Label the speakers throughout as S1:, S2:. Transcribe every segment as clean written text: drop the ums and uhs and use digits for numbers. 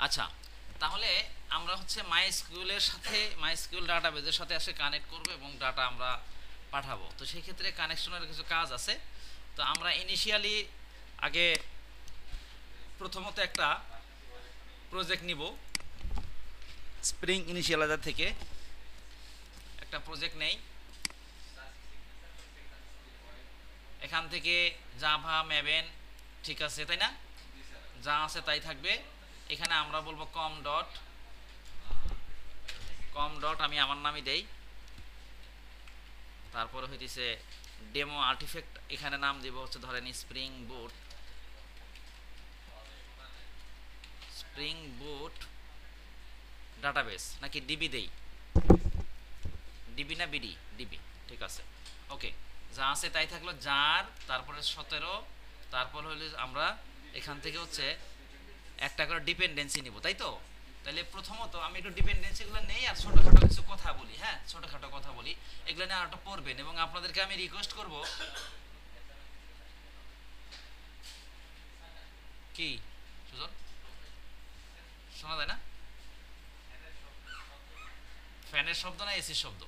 S1: আচ্ছা, তাহলে আমরা হচ্ছে মাইস্কিউলের সাথে মাইস্কিউল ডাটাবেজের সাথে আসে কানেক্ট করব এবং ডাটা আমরা পাঠাবো। তো সেই ক্ষেত্রে কানেকশনের কিছু কাজ আছে। তো আমরা ইনিশিয়ালি আগে প্রথমত একটা প্রজেক্ট নিব স্প্রিং ইনিশিয়ালাইজার থেকে। একটা প্রজেক্ট নেই, এখান থেকে জাভা ম্যাভেন, ঠিক আছে তাই না, যা আছে তাই থাকবে। এখানে আমরা বলবো কম ডট আমি আমার নামই দেই। তারপরে হইতেছে ডেমো আর্টিফ্যাক্ট, এখানে নাম দিব হচ্ছে ধরেন স্প্রিং বুট ডাটাবেস, নাকি ডিবি দেই, ডিবি না বিডি, ডিবি, ঠিক আছে। ওকে, যা আছে তাই থাকলো যার, তারপরে 17, তারপর হলে আমরা এখান থেকে হচ্ছে একটা করে ডিপেন্ডেন্সি নিব, তাই তো। তাহলে প্রথমত আমি একটু ডিপেন্ডেন্সিগুলো নেই আর ছোটোখাটো কিছু কথা বলি। হ্যাঁ, ছোটোখাটো কথা বলি, এগুলো নিয়ে আরেকটা পড়বেন এবং আপনাদেরকে আমি রিকোয়েস্ট করব। কি সুজন, শোনা যায় না? ফ্যানের শব্দ না এসির শব্দ?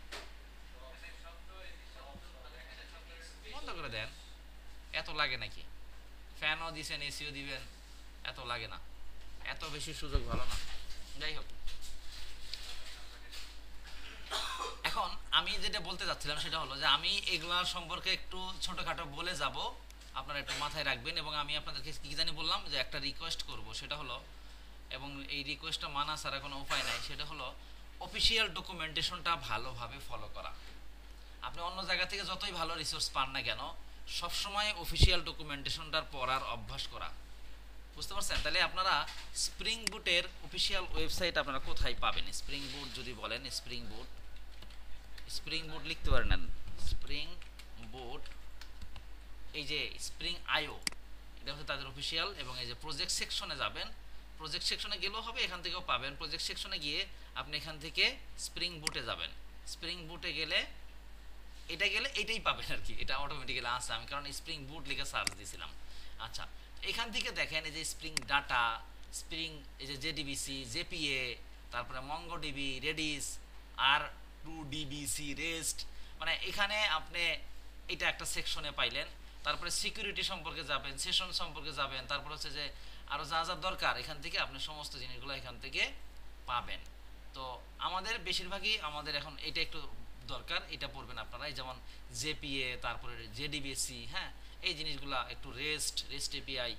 S1: বন্ধ করে দেন, এত লাগে নাকি? ফ্যানও দিছেন, এসিও দিবেন, এত লাগে না, এত বেশি সুযোগ ভালো না। যাই হোক, এখন আমি যেটা বলতে চাচ্ছিলাম সেটা হলো যে আমি এগুলার সম্পর্কে একটু ছোটোখাটো বলে যাব, আপনারা একটু মাথায় রাখবেন। এবং আমি আপনাদেরকে কি জানি বললাম যে একটা রিকোয়েস্ট করব, সেটা হলো, এবং এই রিকোয়েস্টটা মানা ছাড়া কোনো উপায় নাই, সেটা হলো অফিসিয়াল ডকুমেন্টেশনটা ভালোভাবে ফলো করা। আপনি অন্য জায়গা থেকে যতই ভালো রিসোর্স পান না কেন, সবসময় অফিসিয়াল ডকুমেন্টেশনটার পড়ার অভ্যাস করা। বুঝতে পারছেন? তাহলে আপনারা স্প্রিং বুটের অফিসিয়াল ওয়েবসাইট আপনারা কোথায় পাবেন? স্প্রিং বুট যদি বলেন, স্প্রিং বুট লিখতে পারেন, স্প্রিং বুট, এই যে স্প্রিং আইও, এটা হচ্ছে তাদের অফিসিয়াল। এবং এই যে প্রজেক্ট সেকশনে যাবেন, প্রজেক্ট সেকশনে গেলেও হবে, এখান থেকেও পাবেন। প্রজেক্ট সেকশনে গিয়ে আপনি এখান থেকে স্প্রিং বুটে যাবেন, স্প্রিং বুটে গেলে এটাই পাবেন আর কি, এটা অটোমেটিক্যালি আসে, আমি কারণ স্প্রিং বুট লিখে সার্চ দিয়েছিলাম। আচ্ছা, এখান থেকে দেখেন এই যে স্প্রিং ডাটা, স্প্রিং, এই যে জেডিবিসি, জেপিএ, তারপরে মঙ্গোডিবি, রেডিস, আর 2ডিবিসি, রেস্ট, মানে এখানে আপনি এটা একটা সেকশনে পাইলেন। তারপরে সিকিউরিটি সম্পর্কে যাবেন, সেশন সম্পর্কে যাবেন, তারপর হচ্ছে যে আরও যা যা দরকার এখান থেকে আপনি সমস্ত জিনিসগুলো এখান থেকে পাবেন। তো আমাদের বেশিরভাগই আমাদের এখন এটা একটু দরকার, এটা পড়বেন আপনারা, এই যেমন জেপিএ, তারপরে জেডিবিসি, হ্যাঁ, এই জিনিসগুলো একটু, রেস্ট এপিআই,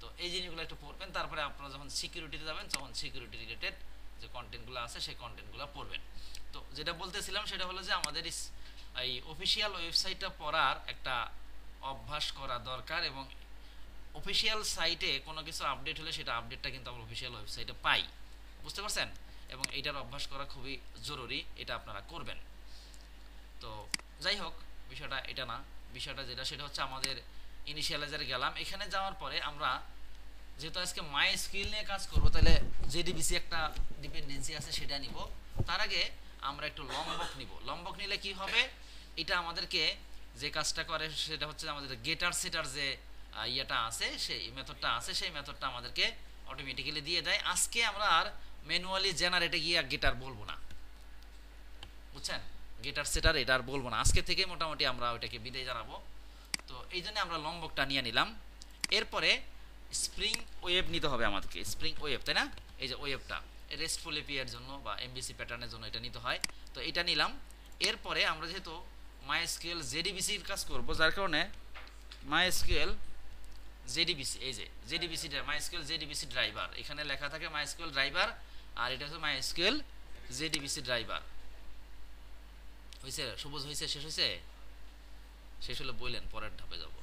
S1: তো এই জিনিসগুলো একটু পড়বেন। তারপরে আপনারা যখন সিকিউরিটিতে যাবেন তখন সিকিউরিটি রিলেটেড যে কন্টেন্টগুলো আছে সেই কন্টেন্টগুলো পড়বেন। তো যেটা বলতেছিলাম সেটা হলো যে আমাদের এই অফিসিয়াল ওয়েবসাইটটা পড়ার একটা অভ্যাস করা দরকার। এবং অফিসিয়াল সাইটে কোনো কিছু আপডেট হলে সেটা আপডেটটা কিন্তু আমরা অফিসিয়াল ওয়েবসাইটে পাই, বুঝতে পারছেন? এবং এইটার অভ্যাস করা খুবই জরুরি, এটা আপনারা করবেন। তো যাই হোক, বিষয়টা এটা না, বিষয়টা যেটা সেটা হচ্ছে আমাদের ইনিশিয়ালাইজারে গেলাম। এখানে যাওয়ার পরে আমরা যেহেতু আজকে মাই স্কিল নিয়ে কাজ করবো, তাহলে জেডিবিসি একটা ডিপেন্ডেন্সি আছে সেটা নিব। তার আগে আমরা একটু লম্বক নিব। লম্বক নিলে কি হবে, এটা আমাদেরকে যে কাজটা করে সেটা হচ্ছে আমাদের গেটার সেটার যে ইয়েটা আছে, সেই মেথডটা আছে, সেই মেথডটা আমাদেরকে অটোমেটিক্যালি দিয়ে দেয়। আজকে আমরা আর ম্যানুয়ালি জেনারেটে গিয়ে গেটার বলবো না, বুঝছেন? গেটার সেটার এটা আর বলবো না, আজকে থেকে মোটামুটি আমরা ওইটাকে বিদায় জানাবো। তো এই জন্য আমরা লম্বকটা নিয়ে নিলাম। এরপরে স্প্রিং ওয়েব নিতে হবে আমাদেরকে, স্প্রিং ওয়েব, তাই না? এই যে ওয়েবটা রেস্টফুল এপিআই এর জন্য বা এমবিসি প্যাটার্নের জন্য এটা নিতে হয়, তো এটা নিলাম। এরপরে আমরা যেহেতু মাইএসকিউএল জেডিবিসির কাজ করব, যার কারণে মাইএসকিউএল জেডিবিসি, এই যে জেডিবিসি, মাইএসকিউএল জেডিবিসি ড্রাইভার, এখানে লেখা থাকে মাইএসকিউএল ড্রাইভার, আর এটা হচ্ছে মাইএসকিউএল জেডিবিসি ড্রাইভার। হয়েছে সবুজ, হয়েছে, শেষ হয়েছে? শেষ হলে বললেন পরের ধাপে যাব।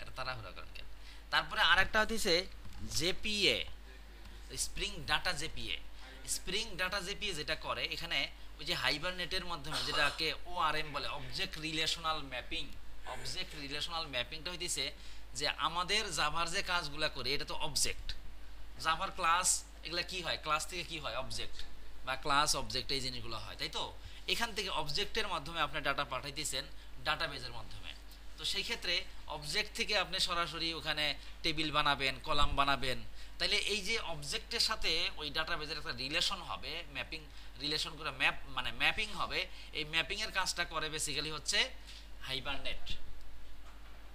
S1: এটা তাড়াহুড়া করেন কেন? তারপরে আরেকটা হচ্ছে জেপিএ, স্প্রিং ডাটা জেপিএ। স্প্রিং ডাটা জেপিএ যেটা করে, এখানে ওই যে হাইবারনেটের মাধ্যমে যেটাকে ওআরএম বলে, object relational mapping, object relational ম্যাপিংটা হইতেছে যে আমাদের জাভার যে কাজগুলো করে এটা তো অবজেক্ট, জাভার ক্লাস, এগুলা কি হয়, ক্লাস থেকে কি হয়, অবজেক্ট, বা ক্লাস অবজেক্ট, এই জিনিসগুলো হয়, তাই তো। এখান থেকে অবজেক্টের মাধ্যমে আপনি ডাটা পাঠাইতেছেন ডাটাবেজের মাধ্যমে। তো সেই ক্ষেত্রে অবজেক্ট থেকে আপনি সরাসরি ওখানে টেবিল বানাবেন, কলাম বানাবেন, তাহলে এই যে অবজেক্টের সাথে ওই ডাটাবেজের একটা রিলেশন হবে, ম্যাপিং রিলেশন করে মানে ম্যাপিং হবে। এই ম্যাপিং এর কাজটা করে বেসিক্যালি হচ্ছে হাইবারনেট।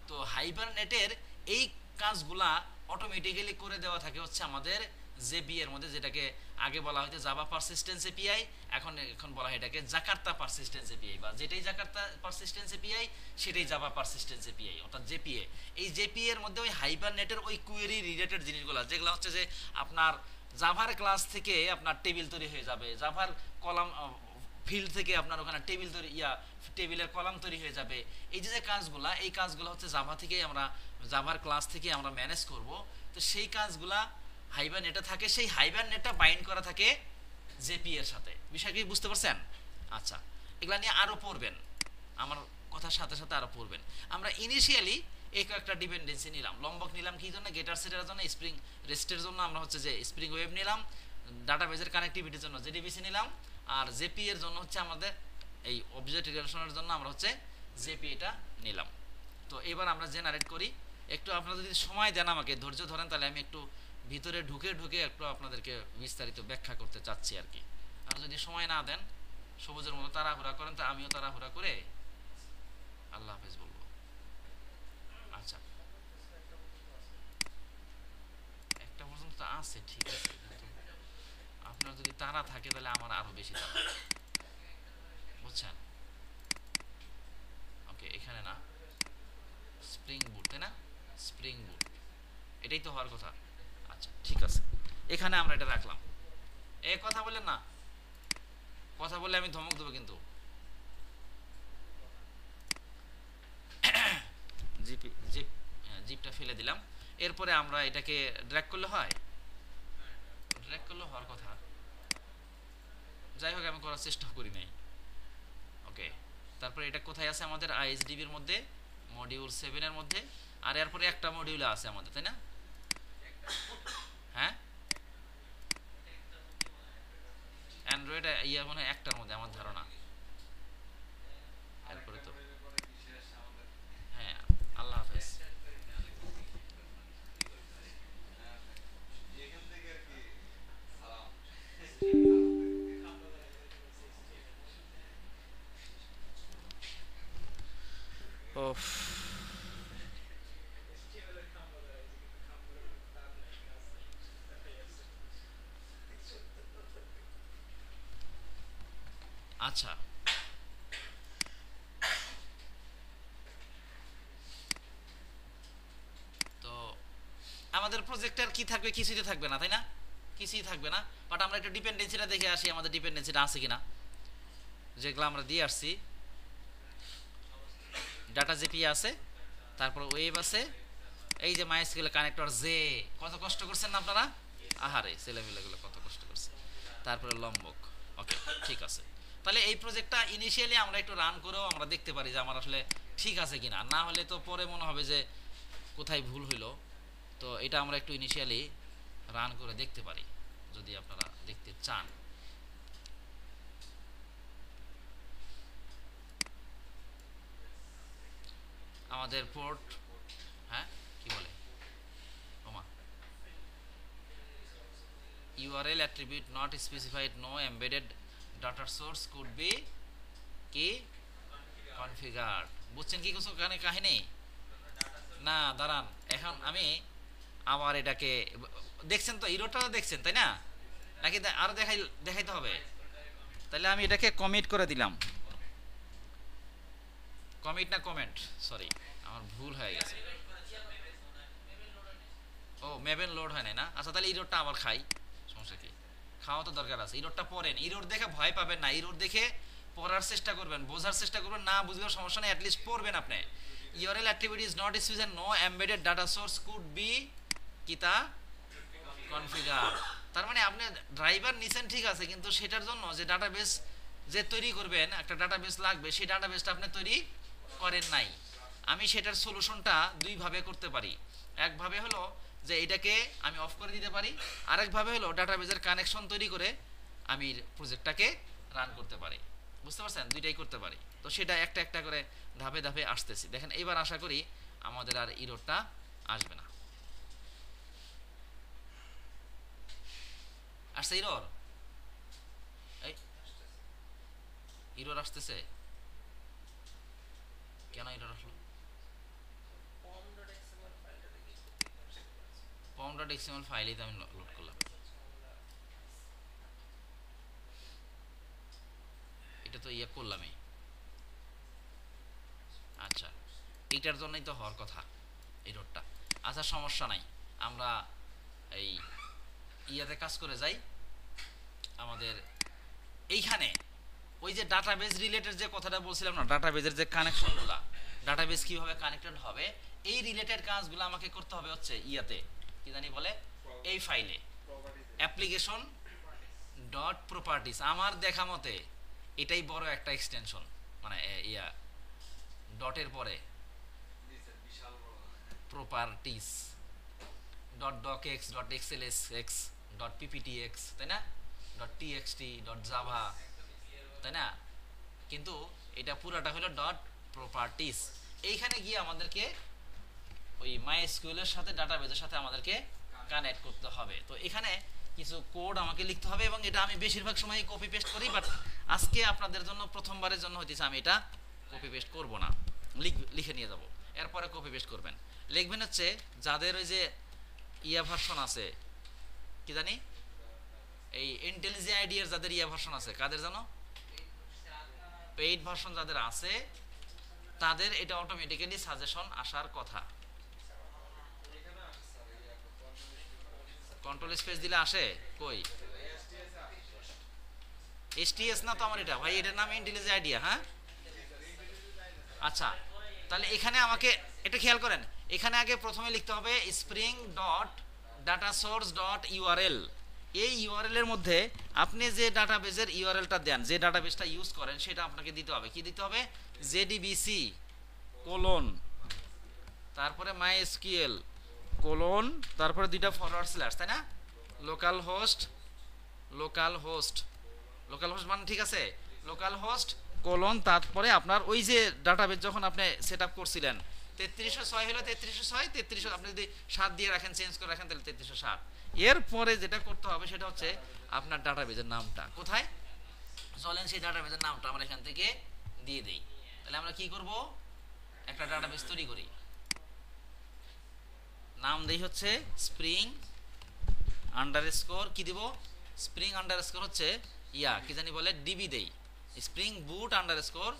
S1: তো হাইবারনেটের এই কাজগুলা অটোমেটিক্যালি করে দেওয়া থাকে হচ্ছে আমাদের জেপি এর মধ্যে, যেটাকে আগে বলা হয়তো জাভা পারসিস্টেন্স এপিআই, এখন বলা হয় এটাকে জাকার্তা পারসিস্টেন্স এপিআই, বা যেটাই জাকার্তা পারসিস্টেন্স এপিআই সেটাই জাভা পারসিস্টেন্স এপিআই, অর্থাৎ জেপিএ। এই জেপিএ এর মধ্যে ওই হাইবারনেটের ওই কুয়েরি রিলেটেড জিনিসগুলো, যেগুলো হচ্ছে যে আপনার জাভার ক্লাস থেকে আপনার টেবিল তৈরি হয়ে যাবে, জাভার কলাম ফিল্ড থেকে আপনার ওখানে টেবিল তৈরি টেবিলের কলাম তৈরি হয়ে যাবে। এই যে কাজগুলা, এই কাজগুলো হচ্ছে জাভা থেকে আমরা জাভার ক্লাস থেকে আমরা ম্যানেজ করব। তো সেই কাজগুলা হাইবারনেটে থাকে, সেই হাইবারনেটটা বাইন্ড করা থাকে জেপি এর সাথে। বিষয় কি বুঝতে পারছেন? আচ্ছা, এগুলা নিয়ে আরো পড়বেন, আমার কথার সাথে সাথে আরো পড়বেন। আমরা ইনিশিয়ালি এই কয়েকটা ডিপেন্ডেন্সি নিলাম। লম্বক নিলাম কি জন্য? গেটার সেটের জন্য, স্প্রিং রেস্টের জন্য আমরা হচ্ছে যে স্প্রিং ওয়েব নিলাম, ডাটাবেজের কানেক্টিভিটির জন্য জেডিবিসি নিলাম, আর জেপি এর জন্য হচ্ছে আমাদের এই অবজেক্ট রিলেশনের জন্য আমরা হচ্ছে জেপি এটা নিলাম। তো এবার আমরা জেনারেট করি। একটু আপনারা যদি সময় দেন, আমাকে ধৈর্য ধরেন, তাহলে আমি একটু ভিতরে ঢুকে ঢুকে একটু আপনাদেরকে বিস্তারিত ব্যাখ্যা করতে চাচ্ছি আর কি। আর যদি সময় না দেন, সবুজের মতো তাড়াহুড়া করেন, তা আমিও তাড়াহুড়া করে আল্লাহ হাফেজ বলবো। আচ্ছা, একটা পর্যন্ত আছে, ঠিক আছে, কিন্তু আপনার যদি তাড়া থাকে তাহলে আমার আরো বেশি তাড়া, বুঝছেন? ওকে, এখানে না, স্প্রিং বুট, তাই না? স্প্রিং বুট এটাই তো হওয়ার কথা। আচ্ছা, ঠিক আছে, এখানে আমরা এটা রাখলাম। এ কথা বললেন না, কথা বললে আমি ধমক দেবো কিন্তু। জিপটা ফেলে দিলাম। এরপরে আমরা এটাকে ড্র্যাগ করলে হয়, ড্র্যাগ করলে হওয়ার কথা। যাই হোক, আমি করার চেষ্টা করি নাই। ওকে, তারপরে এটা কোথায় আছে? আমাদের আইএসডিবির মধ্যে, মডিউল 7 এর মধ্যে। আর এরপরে একটা মডিউল আছে আমাদের, তাই না? হ্যাঁ, অ্যান্ড্রয়েড ইয়া মনে হয় একটার মধ্যে আমার ধারণা। এরপরে তো হ্যাঁ, আল্লাহ হাফেজ। ওফ, আচ্ছা, তো আমাদের প্রজেক্টের কি থাকবে? কিছুই তো থাকবে না, তাই না? কিছুই থাকবে না। বাট আমরা একটু ডিপেন্ডেন্সিটা দেখে আসি, আমাদের ডিপেন্ডেন্সিটা আছে কিনা, যেগুলো আমরা দিয়ে আসছি। ডাটা জিপি আছে, তারপর ওয়েব আছে, এই যে মাইস্কুল কানেক্টর জে, কত কষ্ট করছেন না আপনারা? আহারে, ছেলেমেয়েগুলো কত কষ্ট করছে। তারপরে লম্বক। ওকে, ঠিক আছে। তাহলে এই প্রজেক্টটা ইনিশিয়ালি আমরা একটু রান করেও আমরা দেখতে পারি যে আমার আসলে ঠিক আছে কিনা, না হলে তো পরে মনে হবে যে কোথায় ভুল হইলো। তো এটা আমরা একটু ইনিশিয়ালি রান করে দেখতে পারি যদি আপনারা দেখতে চান। আমাদের পোর্ট, হ্যাঁ কি বলে ওমা, URL attribute not specified, no embedded data source could be কি configured। বুঝছেন কি কিছু কাহিনী? না দাঁড়ান, এখন আমি আমার এটাকে দেখছেন তো, ইরোটা দেখছেন তাই না? নাকি আরো দেখাইতে হবে? তাহলে আমি এটাকে কমিট করে দিলাম। কমিট না কমেন্ট, সরি, আমার ভুল হয়ে গেছে। ও, মেবেন লোড হয় না? আচ্ছা, তাহলে ইরোডটা আবার খাই, সমস্যা কি? খাওয়া তো দরকার আছে। ইরোডটা পড়েন, ইরোড দেখে ভয় পাবেন না, ইরোড দেখে পড়ার চেষ্টা করবেন, বোঝার চেষ্টা করবেন। না বুঝলেও সমস্যা নেই, অ্যাটলিস্ট পড়বেন আপনি। URL activity is not sufficient, no embedded data source could be কিতা কনফিগার। তার মানে আপনি ড্রাইভার নিছেন ঠিক আছে, কিন্তু সেটার জন্য যে ডাটাবেস যে তৈরি করবেন, একটা ডাটাবেস লাগবে, সেই ডাটাবেসটা আপনি তৈরি করেন নাই। আমি সেটার সলিউশনটা দুই ভাবে করতে পারি। একভাবে হলো যে এটাকে আমি অফ করে দিতে পারি, আরেকভাবে হলো ডাটাবেসের কানেকশন তৈরি করে আমি প্রজেক্টটাকে রান করতে পারি। বুঝতে পারছেন? দুইটাই করতে পারি। তো সেটা একটা একটা করে ধাপে ধাপে আসতেছি। দেখেন এবার আশা করি আমাদের আর ইরোডটা আসবে না। আসছে ইরর, এই ইরর আসতেছে কেন? ইরর আসলো pom.xml ফাইলেই তো আমি লোড করলাম, এটা তো ইয়ে করলামই। আচ্ছা, এইটার জন্যই তো হওয়ার কথা এররটা। আচ্ছা সমস্যা নাই, আমরা এই ইয়াতে কাজ করে যাই। আমাদের এইখানে ওই যে ডাটাবেজ রিলেটেড যে কথাটা বলছিলাম না, ডাটাবেজের যে কানেকশনগুলো, ডাটাবেজ কিভাবে কানেক্টেড হবে, এই রিলেটেড কাজগুলো আমাকে করতে হবে হচ্ছে ইয়াতে, কি জানি বলে, এই ফাইলে অ্যাপ্লিকেশন ডট প্রপার্টিস। আমার দেখা মতে এটাই বড় একটা এক্সটেনশন, মানে ইয়া ডটের পরে properties dot doc x dot XLS x dot PPT x, তাই না, ডট টিএক্সটি ডট জাভা, তাই না, কিন্তু এটা পুরাটা হলো ডট প্রপার্টিস। এইখানে গিয়ে আমাদেরকে ওই মাইএসকিউএল এর সাথে ডাটাবেজের সাথে আমাদেরকে কানেক্ট করতে হবে। তো এখানে কিছু কোড আমাকে লিখতে হবে, এবং এটা আমি বেশিরভাগ সময় কপি পেস্ট করি, বাট আজকে আপনাদের জন্য প্রথমবারের জন্য হইতেছে আমি এটা কপি পেস্ট করব না, লিখে নিয়ে যাব, এরপরে কপি পেস্ট করবেন। লিখবেন হচ্ছে যাদের ওই যে ইয়া ভার্সন আছে, কি জানি এই ইন্টেলিজেন্ট আইডিয়ার যাদের ইয়া ভার্সন আছে, কাদের জানো, পেইড ভার্সন যাদের আছে তাদের এটা অটোমেটিক্যালি সাজেশন আসার কথা। কন্ট্রোল স্পেস দিলে আসে কই? এসটিএস না তো আমার এটা ভাই, এটার নাম ইন্টেলিজেন্ট আইডিয়া। হ্যাঁ আচ্ছা, তাহলে এখানে আমাকে এটা খেয়াল করেন, এখানে আগে প্রথমে লিখতে হবে spring dot data source dot URL. এই ইউআরএল এর মধ্যে আপনি যে ডাটাবেজের ইউআরএলটা দেন, যে ডাটাবেসটা ইউজ করেন, সেটা আপনাকে দিতে হবে। কি দিতে হবে? জেডিবিসি কোলন, তারপরে মাইএসকিউএল কোলন, তারপরে দুইটা ফরওয়ার্ড স্ল্যাশ, তাই না, local host, local host, local host মানে ঠিক আছে, লোকাল হোস্ট কোলন, তারপরে আপনার ওই যে ডাটাবেস যখন আপনি সেট আপ করছিলেন 3306 হলো 3306, 3300 আপনি যদি 7 দিয়ে রাখেন, চেঞ্জ করে রাখেন, তাহলে 3307। এরপরে যেটা করতে হবে সেটা হচ্ছে আপনার ডাটাবেজের নামটা কোথায়, চলেন সেই ডাটাবেজের নামটা আমরা এখান থেকে দিয়ে দেই। তাহলে আমরা কি করব, একটা ডাটাবেস তৈরি করি, নাম দেই হচ্ছে স্প্রিং আন্ডারস্কোর, কি দিব, স্প্রিং আন্ডারস্কোর হচ্ছে ইয়া কি জানি বলে ডিবি দেই, স্প্রিং বুট আন্ডারস্কোর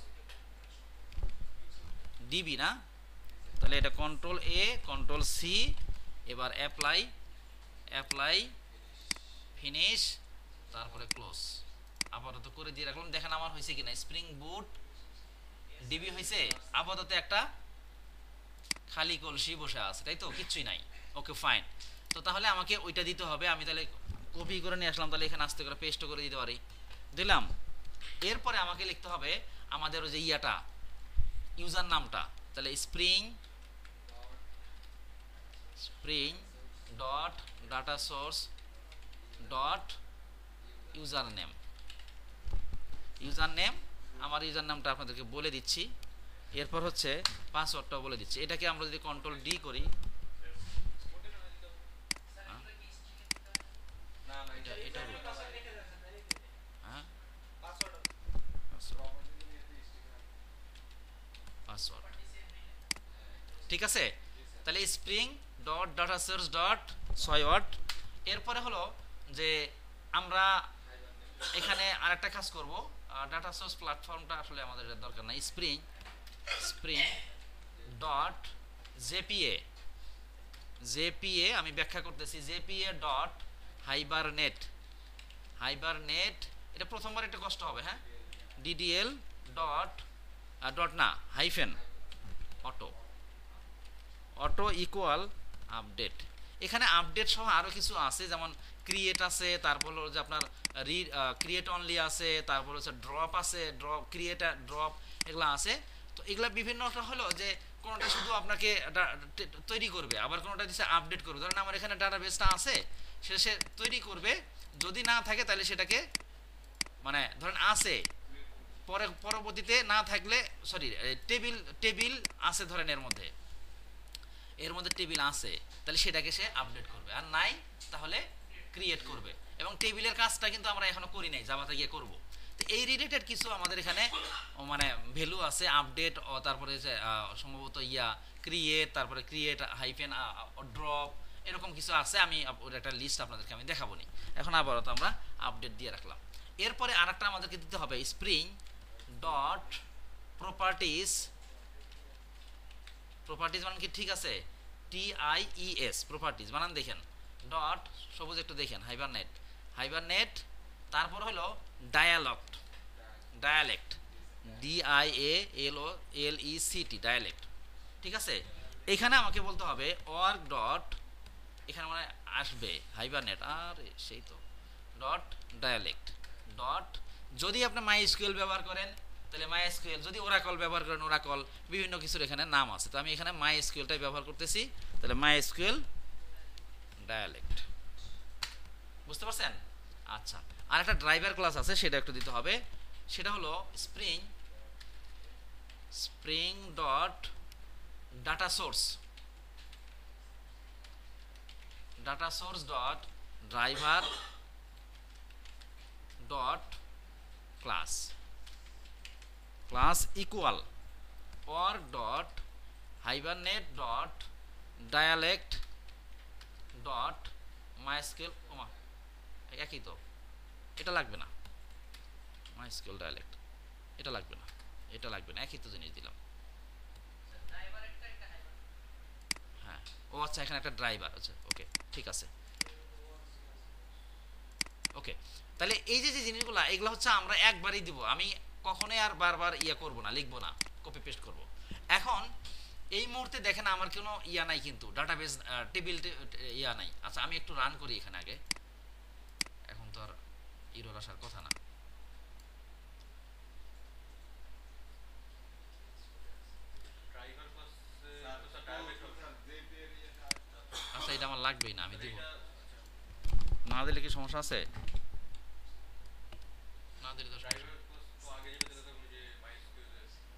S1: ডিবি না, তাহলে এটা কন্ট্রোল এ কন্ট্রোল সি, এবার অ্যাপ্লাই, অ্যাপ্লাই ফিনিশ, তারপরে ক্লোজ। আপাতত করে দিয়ে রাখলাম, দেখেন আমার হয়েছে কিনা, স্প্রিং বুট ডিবি হয়েছে, আপাতত একটা খালি কলসি বসে আছে, তাই তো, কিচ্ছুই নাই। ওকে ফাইন, তো তাহলে আমাকে ওইটা দিতে হবে। আমি তাহলে কপি করে নিয়ে আসলাম, তাহলে এখানে আস্তে করে পেস্ট করে দিতে পারি, দিলাম। এরপরে আমাকে লিখতে হবে আমাদের ওই যে ইয়াটা, ইউজার নামটা, তাহলে spring spring dot data source dot user name, user name, আমার ইউজার নামটা আপনাদেরকে বলে দিচ্ছি। এরপর হচ্ছে পাসওয়ার্ডটাও বলে দিচ্ছি। এটাকে আমরা যদি কন্ট্রোল ডি করি, হ্যাঁ পাসওয়ার্ড ঠিক আছে। তাহলে spring dot data source dot 6 ওয়াট। এরপরে হলো যে আমরা এখানে আরেকটা কাজ করব, ডাটা সোর্স প্ল্যাটফর্মটা আসলে আমাদের দরকার নাই, স্প্রিং স্প্রিং ডট জেপিএ, জেপিএ আমি ব্যাখ্যা করতেছি, জেপিএ ডট হাইবারনেট, হাইবারনেট, এটা প্রথমবার একটু কষ্ট হবে, হ্যাঁ, ডিডিএল ডট ডট না hyphen auto, auto equal update. এখানে আপডেট সহ আরও কিছু আছে, যেমন ক্রিয়েট আছে, তারপর হলো যে আপনার ক্রিয়েট অনলি আছে, তারপর হচ্ছে ড্রপ আছে, ড্রপ ক্রিয়েট ড্রপ, এগুলো আছে। তো এগুলো বিভিন্নটা হলো যে কোনোটা শুধু আপনাকে তৈরি করবে, আবার কোনোটা দিচ্ছে আপডেট করবে। ধরেন আমার এখানে ডাটাবেসটা আছে, সেটা সে তৈরি করবে, যদি না থাকে তাহলে সেটাকে, মানে ধরেন আছে, পরে পরবর্তীতে না থাকলে, সরি টেবিল টেবিল আছে ধরেন এর মধ্যে, এর মধ্যে টেবিল আছে, তাহলে সেটাকে সে আপডেট করবে, আর নাই তাহলে ক্রিয়েট করবে। এবং টেবিলের কাজটা কিন্তু আমরা এখনো করি নাই, জাভাতে গিয়ে করব। তো এই রিলেটেড কিছু আমাদের এখানে মানে ভ্যালু আছে, আপডেট, তারপরে যে সম্ভবত ক্রিয়েট, তারপরে ক্রিয়েট হাইফেন ড্রপ, এরকম কিছু আছে। আমি ওর একটা লিস্ট আপনাদেরকে আমি দেখাবো নি। এখন আবারও তো আমরা আপডেট দিয়ে রাখলাম। এরপরে আরেকটা আমাদেরকে দিতে হবে স্প্রিং ডট প্রপার্টিজ। প্রপার্টিজ মানে কি ঠিক আছে, TIES প্রপার্টিজ বানান দেখেন, ডট সবুজ একটু দেখেন, হাইবারনেট, হাইবারনেট, তারপর হলো ডায়ালগ, ডায়ালেক্ট, DIALECT ডায়ালেক্ট। ঠিক আছে, এখানে আমাকে বলতে হবে ওয়ার্ক ডট, এখানে মানে আসবে হাইবারনেট, আর সেই তো ডট ডায়ালেক্ট ডট, যদি আপনি মাইএসকিউএল ব্যবহার করেন তাহলে মাইএসকিউএল, যদি ওরাকল ব্যবহার করেন ওরাকল, বিভিন্ন কিছুর এখানে নাম আছে। তো আমি এখানে মাইএসকিউএলটাই ব্যবহার করতেছি, তাহলে মাইএসকিউএল ডায়ালেক্ট। বুঝতে পারছেন? আচ্ছা, আর একটা ড্রাইভার ক্লাস আছে, সেটা একটু দিতে হবে। সেটা হলো spring dot data source, data source dot driver dot class, class equal work dot hibernate dot dialect dot MySQL. ওমা একই তো, এটা লাগবে না, মাইস্কেল ডায়ালেক্ট এটা লাগবে না, এটা লাগবে না, একই তো জিনিস দিলাম। হ্যাঁ, ও আচ্ছা, এখানে একটা ড্রাইভার আছে, ওকে ঠিক আছে, ওকে। তাহলে এই যে যে জিনিসগুলো, এগুলো হচ্ছে আমরা একবারই দিব, আমি কখনোই আর বারবার করব না, লিখবো না, কপি পেস্ট করব। এখন এই মুহূর্তে দেখেন আমার কোনো নাই কিন্তু, ডাটাবেস টেবিল নাই। আচ্ছা, আমি একটু রান করি এখানে আগে, এখন তো আর এরর আসার কথা না। আচ্ছা, এটা আমার লাগবেই না, আমি দিব না, দিলে কি সমস্যা আছে? না দিলে তো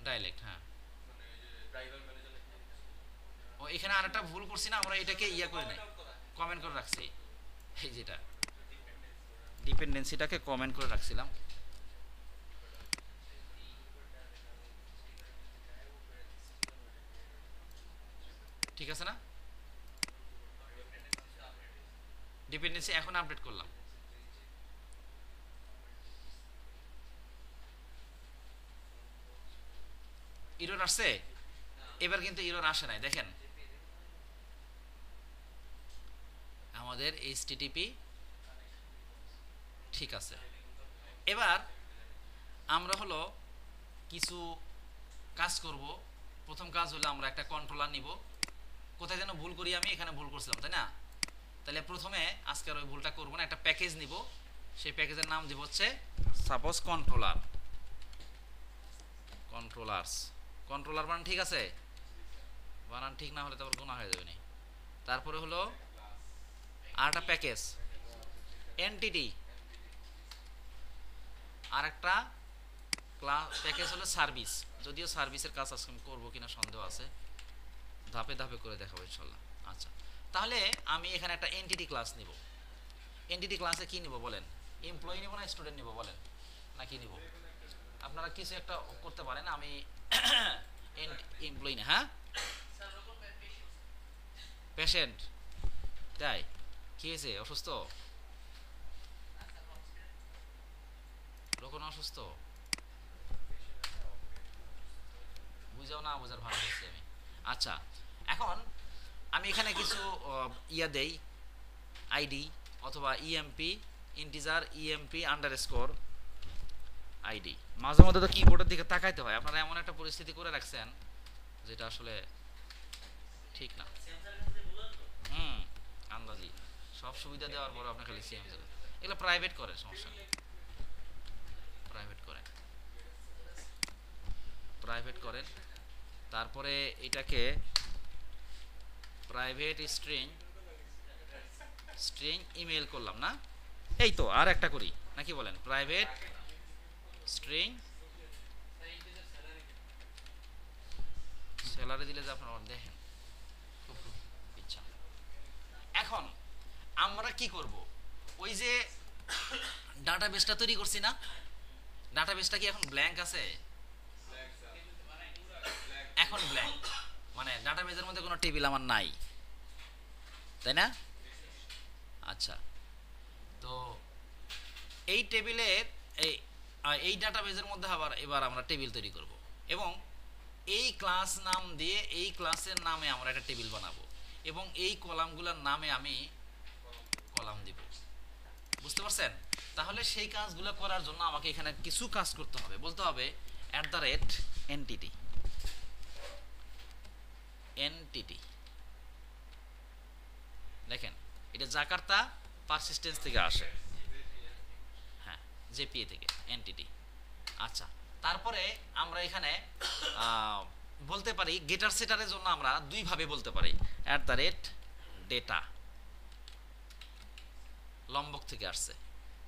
S1: ডাইলেক্ট, হ্যাঁ। ও এখানে আরেকটা ভুল করছি না আমরা, এটাকে করে নাই, কমেন্ট করে রাখছি, এই যেটা ডিপেন্ডেন্সিটাকে কমেন্ট করে রাখছিলাম। ঠিক আছে না, ডিপেন্ডেন্সি এখন আপডেট করলাম। এরর আসছে, এবার কিন্তু এরর আসে নাই, দেখেন আমাদের HTTP ঠিক আছে। এবার আমরা হলো কিছু কাজ করব। প্রথম কাজ হলো আমরা একটা কন্ট্রোলার নিব। কোথায় যেন ভুল করি, আমি এখানে ভুল করছিলাম তাই না? তাহলে প্রথমে আজকে আর ওই ভুলটা করবো না, একটা প্যাকেজ নিব, সেই প্যাকেজের নাম দিব হচ্ছে সাপোজ কন্ট্রোলার, কন্ট্রোলার্স, কন্ট্রোলার বানান ঠিক আছে? বানান ঠিক না হলে তারপর গুণা হয়ে যাবে না। তারপরে হলো আর একটা প্যাকেজ এনটিটি, আর একটা প্যাকেজ হলো সার্ভিস, যদিও সার্ভিসের কাজ আজকে আমি করবো কিনা সন্দেহ আছে, ধাপে ধাপে করে দেখাবো ইনশাল্লাহ। আচ্ছা, তাহলে আমি এখানে একটা এনটিটি ক্লাস নিব। এনটিটি ক্লাসে কি নিব বলেন? এমপ্লয়ি নিব না স্টুডেন্ট নিব বলেন, না কি নিব? আপনারা কিছু একটা করতে পারেন, আমি এমপ্লয়ি না, হ্যাঁ পেশেন্ট, তাই কি হয়েছে? অসুস্থ? লোকন অসুস্থ? বুঝাও না বোঝার ভালো করছি আমি। আচ্ছা, এখন আমি এখানে কিছু দেই, আইডি অথবা EMP integer EMP underscore ID. মাঝে মধ্যে তো কিবোর্ডের দিকে তাকাইতে হয়, আপনারা এমন একটা পরিস্থিতি করে রাখছেন যেটা আসলে ঠিক না। আন্দাজি সব সুবিধা দেওয়ার পর আপনার খালি সিএম যাবে। এগুলো প্রাইভেট করে, সমস্যা নেই, প্রাইভেট করেন, প্রাইভেট করেন। তারপরে এটাকে প্রাইভেট স্ট্রিং ইমেল করলাম না, এই তো আর একটা করি নাকি বলেন, প্রাইভেট স্ট্রিং স্যালারি দিলে যে আপনারা দেখেন খুব ইচ্ছা। এখন আমরা কি করব, ওই যে ডাটাবেসটা তৈরি করছি না, ডাটাবেসটা কি এখন ব্ল্যাঙ্ক আছে? এখন ব্ল্যাঙ্ক, মানে ডাটাবেসের মধ্যে কোনো টেবিল আমার নাই, তাই না? আচ্ছা, তো এই টেবিলের এই এই ডাটাবেসের মধ্যে আবার এবার আমরা টেবিল তৈরি করব এবং এই ক্লাস নাম দিয়ে এই ক্লাসের নামে আমরা একটা টেবিল বানাবো এবং এই কলামগুলোর নামে আমি কলাম দিব। বুঝতে পারছেন? তাহলে সেই কাজগুলো করার জন্য আমাকে এখানে কিছু কাজ করতে হবে, বলতে হবে @entity এনটিটি। দেখেন এটা জাকার্তা পারসিস্টেন্স থেকে আসে, হ্যাঁ জেপিএ থেকে এনটিটি। আচ্ছা, তারপরে আমরা এখানে বলতে পারি গেটার সেটারের জন্য আমরা দুইভাবে বলতে পারি, @data লম্বক থেকে আসছে।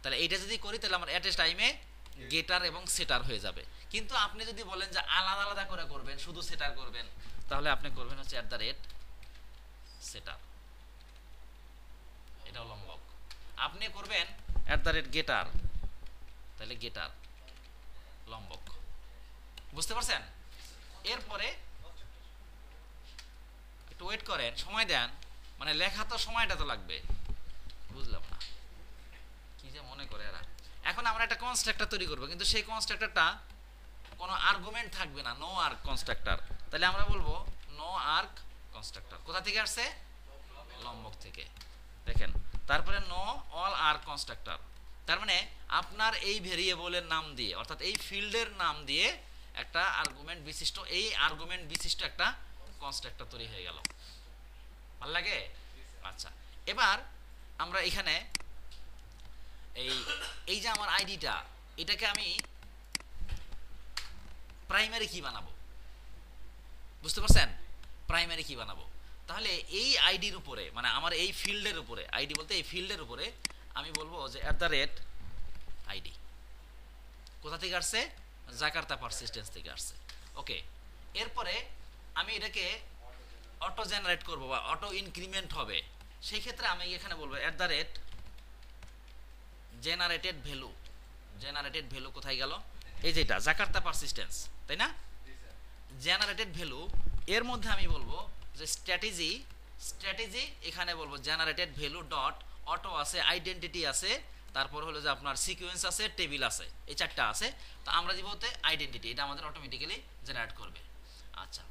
S1: তাহলে এইটা যদি করি তাহলে আমার অ্যাট এ টাইমে গেটার এবং সেটার হয়ে যাবে। কিন্তু আপনি যদি বলেন যে আলাদা আলাদা করে করবেন, শুধু সেটার করবেন, তাহলে আপনি করবেন হচ্ছে @সেটার, এটাও লম্বক। আপনি করবেন @গেটার, তাহলে গেটার লম্বক। বুঝতে পারছেন? এরপরে একটু ওয়েট করেন, সময় দেন, মানে লেখা তো সময়টা তো লাগবে। বুঝলাম না কি যে মনে করে এরা। এখন আমরা একটা কনস্ট্রাক্টর তৈরি করব, কিন্তু সেই কনস্ট্রাক্টরটা কোনো আর্গুমেন্ট থাকবে না, নো আর্ক কনস্ট্রাক্টর। তাহলে আমরা বলবো নো আর্ক কনস্ট্রাক্টর। কোথা থেকে আসছে? লম্বক থেকে। দেখেন, তারপরে নো অল আর্ক কনস্ট্রাক্টর, তার মানে আপনার এই ভেরিয়েবলের নাম দিয়ে অর্থাৎ এই ফিল্ডের নাম দিয়ে একটা আর্গুমেন্ট বিশিষ্ট, এই আর্গুমেন্ট বিশিষ্ট একটা কনস্ট্রাক্টর তৈরি হয়ে গেল। ভালো লাগে? আচ্ছা, এবার আমরা এখানে এই যে আমার আইডিটা, এটাকে আমি প্রাইমারি কি বানাবো? বুঝতে পারছেন? প্রাইমারি কি বানাবো? তাহলে এই আইডির উপরে, মানে আমার এই ফিল্ডের উপরে, আইডি বলতে এই ফিল্ডের উপরে আমি বলবো যে @id। কোথা থেকে আসছে? জাকার্তা পারসিস্টেন্স থেকে আসছে। ওকে, এরপরে আমি এটাকে অটো জেনারেট করব বা অটো ইনক্রিমেন্ট হবে, সেই ক্ষেত্রে আমি এখানে বলবো জেনারেটেড ভ্যালু। জেনারেটেড ভ্যালু কোথায় গেল? এই যেটা জাকার্তা পারসিস্টেন্স, তাই না? জেনারেটেড ভ্যালু এর মধ্যে আমি বলবো যে স্ট্র্যাটেজি এখানে বলবো জেনারেটেড ভ্যালু ডট অটো আছে, আইডেন্টিটি আছে, তারপর হলো যে আপনার সিকোয়েন্স আছে, টেবিল আছে, এই চারটা আছে। তো আমরা দিব হতে আইডেন্টিটি, এটা আমাদের অটোমেটিক্যালি জেনারেট করবে। আচ্ছা,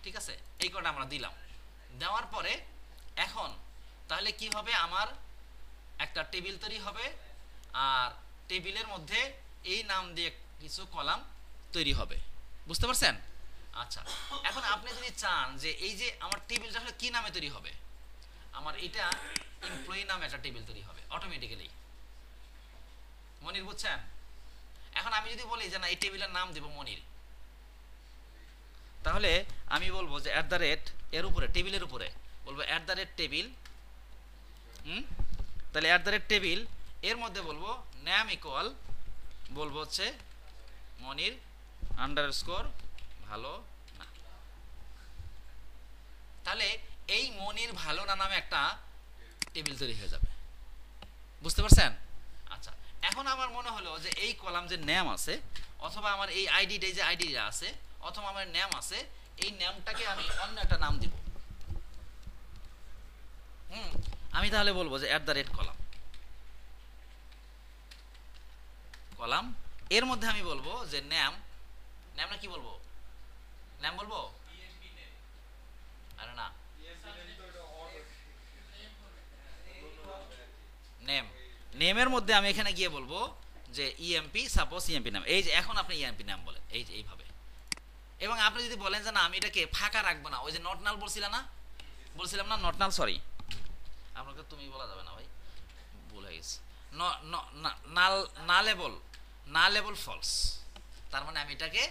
S1: ঠিক আছে, এই কোডটা আমরা দিলাম। দেওয়ার পরে এখন তাহলে কি হবে? আমার একটা টেবিল তৈরি হবে আর টেবিলের মধ্যে এই নাম দিয়ে কিছু কলাম তৈরি হবে। বুঝতে পারছেন? আচ্ছা, এখন আপনি যদি চান যে এই যে আমার টেবিলটা আসলে কি নামে তৈরি হবে, আমার এটা এমপ্লয়ি নামে একটা টেবিল তৈরি হবে অটোমেটিক্যালি। মনির, বুঝছেন? এখন আমি যদি বলি যে না এই টেবিলের নাম দেব মনির, তাহলে আমি বলবো যে এর উপরে টেবিলের উপরে বলবো টেবিল। তাহলে টেবিল এর মধ্যে বলবো নেম ইকুয়াল, বলবো হচ্ছে মনির আন্ডারস্কোর ভালো না। তাহলে এই মনির ভালো না নামে একটা টেবিল তৈরি হয়ে যাবে। বুঝতে পারছেন? আচ্ছা, এখন আমার মনে হলো যে এই কলাম যে নেম আছে অথবা আমার এই আইডিটা যে আইডিটা আছে অথবা আমার নেম আছে, এই নেমটাকে আমি অন্য একটা নাম দিব। আমি তাহলে বলবো যে কলাম, কলাম এর মধ্যে আমি বলবো যে নেম না কি বলবো? নেম বলবো? আরে না, নেম, নেমের মধ্যে আমি এখানে গিয়ে বলবো যে ইএমপি, সাপোজ ইএমপি নাম। এই যে এখন আপনি ইএমপি নাম বলেন, এই যে এইভাবে। এবং আপনি যদি বলেন যে না আমি এটাকে ফাঁকা রাখবো না, ওই যে নট নাল বলছিলাম না নট নাল, সরি আপনাকে তুমি বলা যাবে না ভাই, ভুল হয়ে গেছে। না লেবল ফলস, তার মানে আমি এটাকে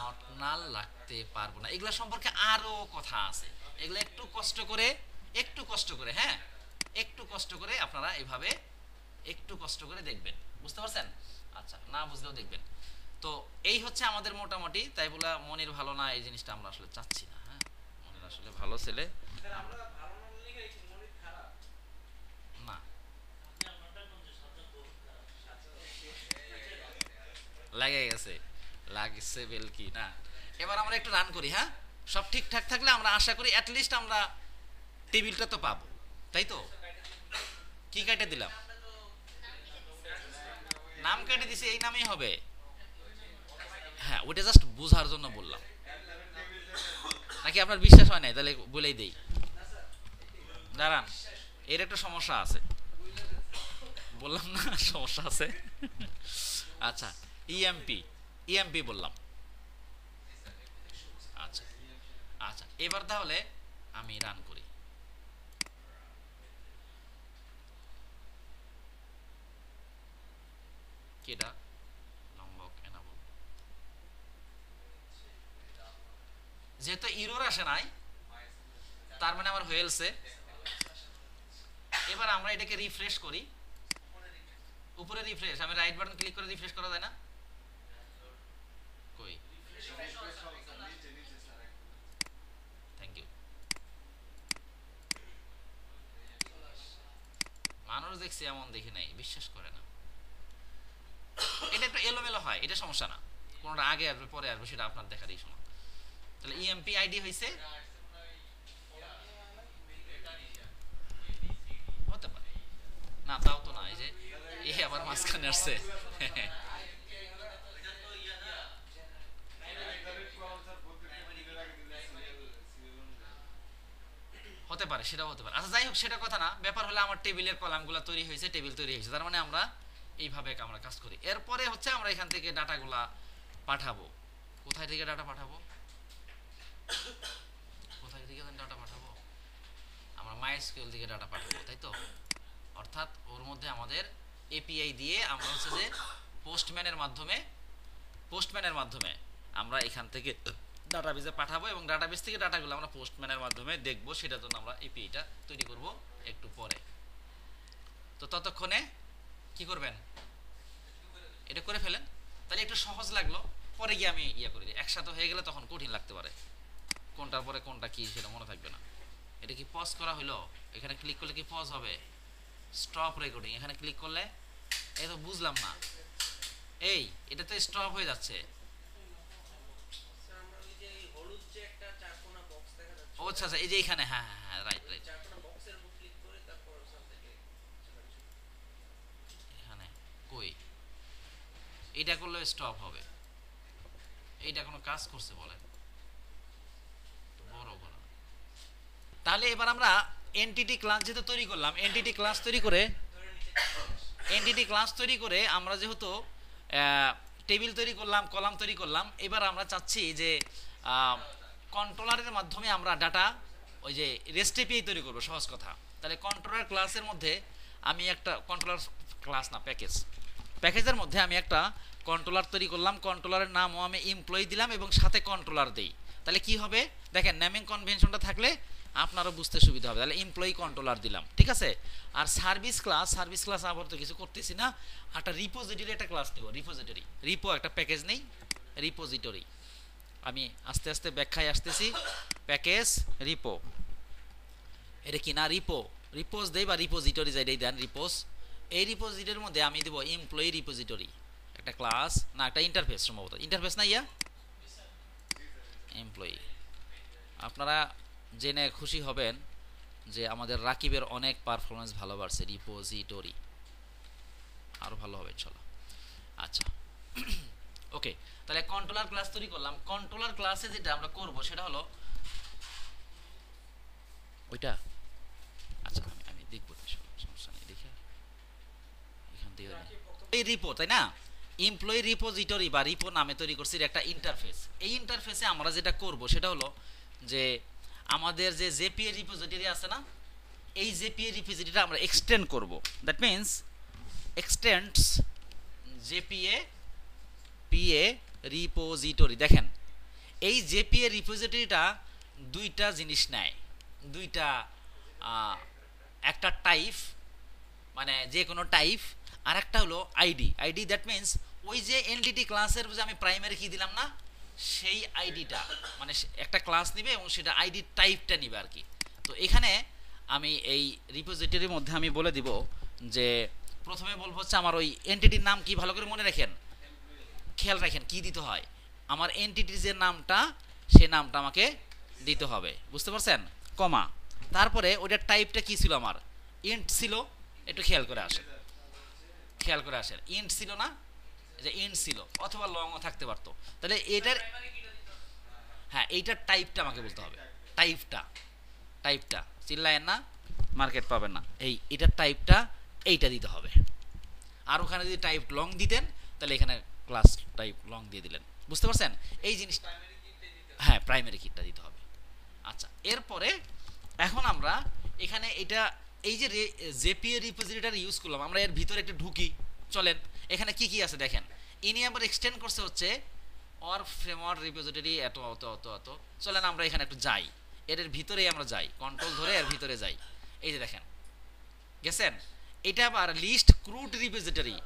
S1: নট নাল রাখতে পারবো না। এগুলা সম্পর্কে আরো কথা আছে, এগুলো একটু কষ্ট করে হ্যাঁ, একটু কষ্ট করে আপনারা এইভাবে একটু কষ্ট করে দেখবেন। বুঝতে পারছেন? আচ্ছা, না বুঝলেও দেখবেন। তো এই হচ্ছে আমাদের মোটামুটি, তাই বলে মনির ভালো না এই জিনিসটা আমরা আসলে চাচ্ছি না। হ্যাঁ, মনির আসলে ভালো ছেলে না। ফ্লেক্সিবল কি না। এবার আমরা একটু রান করি, হ্যাঁ সব ঠিকঠাক থাকলে আমরা আশা করি অ্যাটলিস্ট আমরা টেবিলটা তো পাবো, তাই তো? কি কেটে দিলাম? নাম কেটে দিছি, এই নামেই হবে। হ্যাঁ ওটা জাস্ট বোঝার জন্য বললাম, নাকি আপনার বিশ্বাস হয় নাই? তাহলে বলেই দেই। দাঁড়ান, এর একটা সমস্যা আছে, বললাম না সমস্যা আছে। আচ্ছা ইএমপি, ইএমপি বললাম। আচ্ছা আচ্ছা, এবার তাহলে আমি রান করি। কেডা লম্বক এনাবল, যেহেতু ইরোর আসে নাই তার মানে আমার হয়েছে। এবার আমরা এটাকে রিফ্রেশ করি, উপরে রিফ্রেশ, আমি রাইট বাটন ক্লিক করে রিফ্রেশ করা যায় না? কই, থ্যাংক ইউ। মানুষ দেখছি এমন দেখি নাই, বিশ্বাস করে না। এটা একটু এলোমেলো হয়, এটা সমস্যা না, কোনটা আগে আসবে পরে আসবে সেটা আপনার দেখারই সময়। তাহলে ইএমপি আইডি হয়েছে, হতে পারে না, তাও তো না। এই যে এই আবার মাঝখানে আসছে। হতে পারে, সেটাও হতে পারে। আচ্ছা যাই হোক, সেটা কথা না, ব্যাপার হলো আমার টেবিলের কলামগুলো তৈরি হয়েছে, টেবিল তৈরি হয়েছে, তার মানে আমরা এইভাবে আমরা কাজ করি। এরপরে হচ্ছে আমরা এখান থেকে ডাটাগুলা পাঠাবো। কোথায় থেকে ডাটা পাঠাবো? কোথায় থেকে ডাটা পাঠাবো? আমরা মাইএসকিউএল থেকে ডাটা পাঠাবো, তাই তো? অর্থাৎ ওর মধ্যে আমাদের এপিআই দিয়ে আমরা হচ্ছে যে পোস্টম্যানের মাধ্যমে আমরা এখান থেকে ডাটাবেজে পাঠাবো, এবং ডাটাবেজ থেকে ডাটাগুলো আমরা পোস্টম্যানের মাধ্যমে দেখব, সেটার জন্য আমরা এপিআইটা তৈরি করব একটু পরে। তো ততক্ষণে কি করবেন, এটা করে ফেলেন, তাহলে একটু সহজ লাগলো। পরে গিয়ে আমি ইয়ে করে দিই, একসাথে হয়ে গেলে তখন কঠিন লাগতে পারে, কোনটার পরে কোনটা কি সেটা মনে থাকবে না। এটা কি পজ করা হলো? এখানে ক্লিক করলে কি পজ হবে? স্টপ রেকর্ডিং এখানে ক্লিক করলে, এই তো বুঝলাম না, এই এটা তো স্টপ হয়ে যাচ্ছে। ও আচ্ছা আচ্ছা, এই যে এখানে, হ্যাঁ হ্যাঁ হ্যাঁ, রাইট রাইট, এখানে কই এইটা করলে স্টপ হবে? এইটা কোনো কাজ করছে বলেন? বড় বড়। তাহলে এবার আমরা এনটিটি ক্লাস যেহেতু তৈরি করলাম, এনটিটি ক্লাস তৈরি করে আমরা যেহেতু টেবিল তৈরি করলাম, কলাম তৈরি করলাম, এবার আমরা চাচ্ছি যে কন্ট্রোলারের মাধ্যমে আমরা ডাটা, ওই যে রেস্ট এপিআই তৈরি করব, সহজ কথা। তাহলে কন্ট্রোলার ক্লাসের মধ্যে আমি একটা কন্ট্রোলার ক্লাস না, প্যাকেজের মধ্যে আমি একটা কন্ট্রোলার তৈরি করলাম, কন্ট্রোলারের নামও আমি এমপ্লয়ি দিলাম এবং সাথে কন্ট্রোলার দেই। তাহলে কি হবে দেখেন, নেমিং কনভেনশনটা থাকলে আপনারও বুঝতে সুবিধা হবে। তাহলে এমপ্লয়ি কন্ট্রোলার দিলাম, ঠিক আছে। আর সার্ভিস ক্লাস আবার তো কিছু করতেছি না, একটা রিপোজিটরি একটা ক্লাস নেব, রিপো একটা প্যাকেজ নেই, রিপোজিটরি। আমি আস্তে আস্তে ব্যাখ্যায় আসতেছি। প্যাকেজ রিপো, এটা কি না রিপোজ দেই বা রিপোজিটরি যাই দেন, রিপোজ। এই রিপোজিটরির মধ্যে আমি দেব এমপ্লয়ি রিপোজিটরি, একটা ক্লাস না একটা ইন্টারফেস, সম্ভবত ইন্টারফেস না, ইয়া এমপ্লয়ি। আপনারা জেনে খুশি হবেন যে আমাদের রাকিবের অনেক পারফরমেন্স ভালো বাড়ছে, রিপোজিটরি আরও ভালো হবে ইনশাল্লাহ। আচ্ছা ওকে, তাহলে কন্ট্রোলার ক্লাস তৈরি করলাম। কন্ট্রোলার ক্লাসে যেটা আমরা করব সেটা হলো ওইটা, আচ্ছা আমি দেখবো, সমস্যা নেই, দেখে এখান থেকে এই রিপো, তাই না? এমপ্লয়ি রিপোজিটরি বা রিপো নামে তৈরি করছি একটা ইন্টারফেস। এই ইন্টারফেসে আমরা যেটা করব সেটা হলো যে আমাদের যে জেপিএ রিপোজিটরি আছে না, এই জেপিএ রিপোজিটরিটা আমরা এক্সটেন্ড করব। That means extends JPA PA repository. দেখেন এই জেপিএ রিপোজিটরিটা দুইটা জিনিস নেয়, দুইটা, একটা টাইপ মানে যে কোনো টাইপ, আর একটা হলো আইডি। দ্যাট মিন্স ওই যে এনটিটি ক্লাসের যে আমি প্রাইমারি কি দিলাম না, সেই আইডিটা মানে একটা ক্লাস নিবে এবং সেটা আইডি টাইপটা নিবে আর কি। তো এখানে আমি এই রিপোজিটরির মধ্যে আমি বলে দিব যে প্রথমে বলবো হচ্ছে আমার ওই এনটিটির নাম কি, ভালো করে মনে রাখেন, খেয়াল রাখেন কি দিতে হয়, আমার এন্টিটির যে নামটা সেই নামটা আমাকে দিতে হবে, বুঝতে পারছেন, কমা, তারপরে ওইটার টাইপটা কি ছিল, আমার ইন্ট ছিল, একটু খেয়াল করে আসেন, খেয়াল করে আসেন, ইন্ট ছিল না, যে ইন্ট ছিল, অথবা লংও থাকতে পারতো, তাহলে এটার, হ্যাঁ এইটার টাইপটা আমাকে বলতে হবে, টাইপটা, টাইপটা চিল্লায়েন না, মার্কেট পাবেন না, এটার টাইপটা এইটা দিতে হবে। আর ওখানে যদি টাইপ লং দিতেন তাহলে এখানে ক্লাস টাইপ লং দিয়ে দিলেন, বুঝতে পারছেন এই জিনিসটা, হ্যাঁ প্রাইমারি কিটা দিতে হবে। আচ্ছা, এরপরে এখন আমরা এখানে এটা এই যে জেপিএ রিপোজিটরি ইউজ করলাম, আমরা এর ভিতরে একটু ঢুকি, চলেন, এখানে কি কি আছে দেখেন, ইনি আবার এক্সটেন্ড করছে হচ্ছে অর ফ্রেমওয়ার্ক রিপোজিটরি এত অত অত অত, চলেন আমরা এখানে একটু যাই, এর ভিতরেই আমরা যাই, কন্ট্রোল ধরে এর ভিতরে যাই, এই যে দেখেন গেছেন, এটা আবার লিস্ট ক্রুড রিপোজিটরি,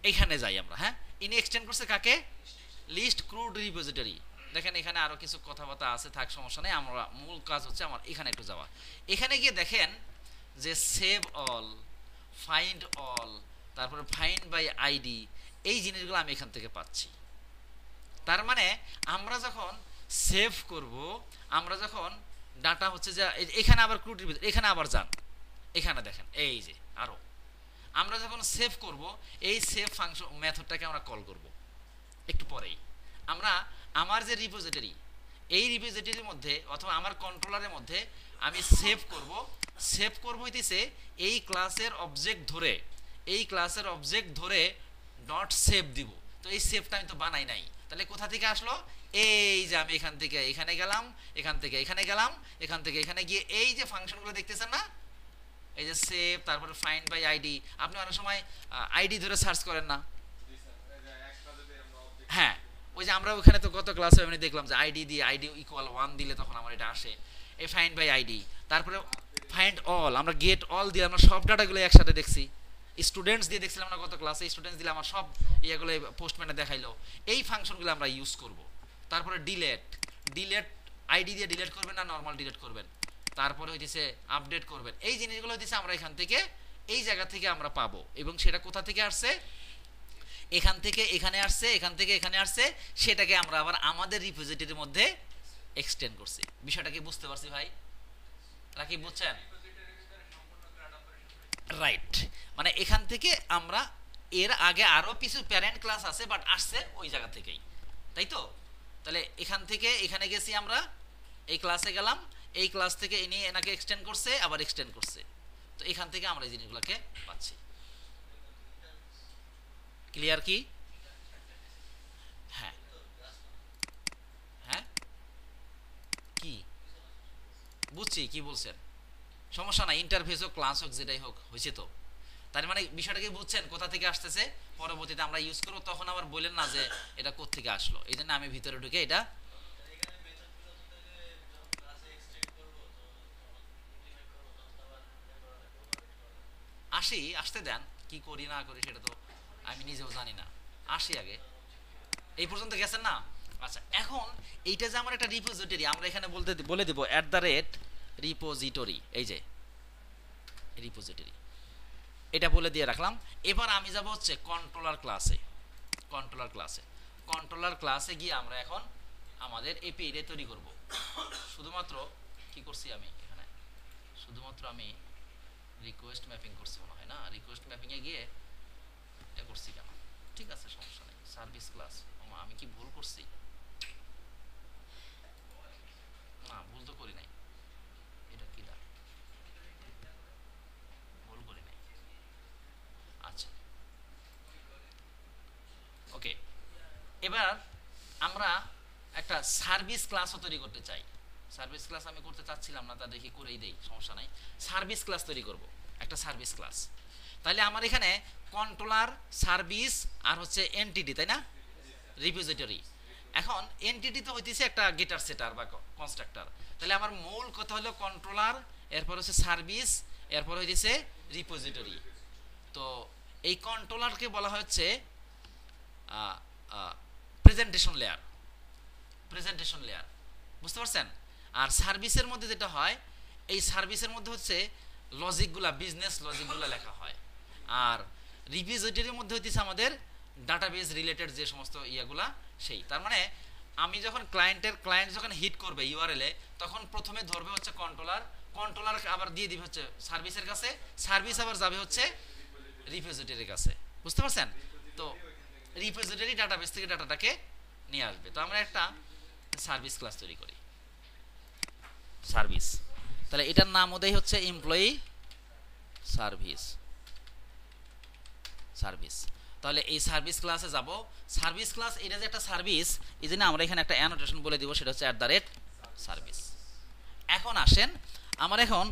S1: এইখানে যাই আমরা, হ্যাঁ ইনি এক্সটেন্ড করছে কাকে, লিস্ট ক্রুড রিপোজিটরি, দেখেন এখানে আরো কিছু কথাবার্তা আছে, থাক সমস্যা নেই, আমরা মূল কাজ হচ্ছে আমার এখানে একটু যাওয়া, এখানে গিয়ে দেখেন যে সেভ অল, ফাইন্ড অল, তারপরে ফাইন্ড বাই আইডি, এই জিনিসগুলো আমি এখান থেকে পাচ্ছি। তার মানে আমরা যখন সেভ করব, আমরা যখন ডাটা হচ্ছে যে এখানে আবার ক্রুড রিপোজিটরি, এখানে আবার যান, এখানে দেখেন এই যে আরো, আমরা যখন সেভ করব এই সেভ ফাংশন মেথডটাকে আমরা কল করব একটু পরেই, আমরা আমার যে রিপোজিটরি, এই রিপোজিটরির মধ্যে অথবা আমার কন্ট্রোলারের মধ্যে আমি সেভ করব হইতেছে এই ক্লাসের অবজেক্ট ধরে, এই ক্লাসের অবজেক্ট ধরে ডট সেভ দিব, তো এই সেভটা আমি তো বানাই নাই, তাহলে কোথা থেকে আসলো, এই যে আমি এখান থেকে এখানে গেলাম, এখান থেকে এখানে গেলাম, এখান থেকে এখানে গিয়ে এই যে ফাংশনগুলো দেখতেছেন না, এই যে সেভ, তারপরে ফাইন্ড বাই আইডি, আপনি অনেক সময় আইডি ধরে সার্চ করেন না, হ্যাঁ ওই যে আমরা ওখানে তো গত ক্লাসে আমি দেখলাম যে আইডি দিয়ে আইডি ইকুয়াল 1 দিলে তখন আমার এটা আসে, এই ফাইন্ড বাই আইডি, তারপরে ফাইন্ড অল, আমরা গেট অল দিয়ে আমরা সব ডাটাগুলো একসাথে দেখছি, স্টুডেন্টস দিয়ে দেখছিলাম না গত ক্লাসে, স্টুডেন্টস দিলে আমার সব ইয়েগুলো পোস্টম্যানে দেখাইলো, এই ফাংশনগুলো আমরা ইউজ করব। তারপরে ডিলেট আইডি দিয়ে ডিলেট করবেন না নর্মাল ডিলেট করবেন, তারপরে হইতেছে আপডেট করবেন, এই জিনিসগুলো হইতেছে আমরা এখান থেকে এই জায়গা থেকে আমরা পাবো, এবং সেটা কোথা থেকে আসছে, এখান থেকে এখানে আসছে, এখান থেকে এখানে আসছে, সেটাকে আমরা আবার আমাদের রিপোজিটরির মধ্যে এক্সটেন্ড করছি। বিষয়টা কি বুঝতে পারছি ভাই, রাকিব বুঝছেন, রাইট, মানে এখান থেকে আমরা, এর আগে আরো কিছু প্যারেন্ট ক্লাস আছে বাট আসছে ওই জায়গা থেকেই, তাই তো, তাহলে এখান থেকে এখানে গেছি আমরা, এই ক্লাসে গেলাম, এই ক্লাস থেকে ইনি এনাকে এক্সটেন্ড করছে, আবার এক্সটেন্ড করছে, তো এখান থেকে আমরা এই জিনিসগুলোকে পাচ্ছি। ক্লিয়ার কি, হ্যাঁ হ্যাঁ কি বুঝছি, কি বলছেন, সমস্যা নাই, ইন্টারফেস হোক ক্লাস হোক যেটাই হোক হয়েছে তো, তার মানে বিষয়টা কি বুঝছেন কোথা থেকে আসতেছে, পরবর্তীতে আমরা ইউজ করবো, তখন আবার বললেন না যে এটা কোত্থেকে আসলো, এই জন্য আমি ভিতরে ঢুকে এটা আসতে দেন, কি করি না করি সেটা তো আমি নিজেও জানি না, আসি আগে, এই পর্যন্ত গেছেন না। আচ্ছা, এখন এইটা যে আমার একটা রিপোজিটরি, আমরা এখানে বলে দেব @রিপোজিটরি, এই যে রিপোজিটরি, এটা বলে দিয়ে রাখলাম। এবার আমি যাব হচ্ছে কন্ট্রোলার ক্লাসে গিয়ে আমরা এখন আমাদের এপিআই তৈরি করব। শুধুমাত্র কি করছি আমি এখানে, শুধুমাত্র আমি রিকোয়েস্ট ম্যাপিং করছি মনে হয় না, রিকোয়েস্ট ম্যাপিং এ গিয়ে এটা করছি কেন, ঠিক আছে সমস্যা নেই, সার্ভিস ক্লাস, আমি কি ভুল করছি, না ভুল তো করি নাই, এটা কি দা ভুল করি নাই, আচ্ছা ওকে, এবার আমরা একটা সার্ভিস ক্লাসও তৈরি করতে চাই, সার্ভিস ক্লাস আমি করতে চাচ্ছিলাম না, তা দেখি করেই দেই, সমস্যা নাই, সার্ভিস ক্লাস তৈরি করব, একটা সার্ভিস ক্লাস, তাহলে আমার এখানে কন্ট্রোলার, সার্ভিস আর হচ্ছে এনটিটি, তাই না, রিপোজিটরি, এখন এনটিটি তো হইতেছে একটা গেটার সেটার বা কনস্ট্রাক্টর, তাহলে আমার মূল কথা হলো কন্ট্রোলার, এরপর হচ্ছে সার্ভিস, এরপর হইতেছে রিপোজিটরি, তো এই কন্ট্রোলারকে বলা হচ্ছে প্রেজেন্টেশন লেয়ার, বুঝতে পারছেন, আর সার্ভিসের মধ্যে যেটা হয়, এই সার্ভিসের মধ্যে হচ্ছে লজিকগুলা, বিজনেস লজিকগুলা লেখা হয়, আর রিপোজিটরির মধ্যে হইতেছে আমাদের ডাটাবেস রিলেটেড যে সমস্ত ইয়াগুলা সেই। তার মানে আমি যখন ক্লায়েন্ট যখন হিট করবে ইউআরএল এ, তখন প্রথমে ধরবে হচ্ছে কন্ট্রোলার আবার দিয়ে দিবে হচ্ছে সার্ভিসের কাছে, সার্ভিস আবার যাবে হচ্ছে রিপোজিটরির কাছে। বুঝতে পারছেন? তো রিপোজিটরি ডাটাবেস থেকে ডাটাটাকে নিয়ে আসবে। তো আমরা একটা সার্ভিস ক্লাস তৈরি করি, সার্ভিস। তাহলে এটার নাম ওদেই হচ্ছে এমপ্লয়ি সার্ভিস। তাহলে এই সার্ভিস ক্লাসে যাব। সার্ভিস ক্লাস এটা যে একটা সার্ভিস, এই জন্য আমরা এখানে একটা অ্যানোটেশন বলে দিব, সেটা হচ্ছে @সার্ভিস। এখন আসেন, আমার এখন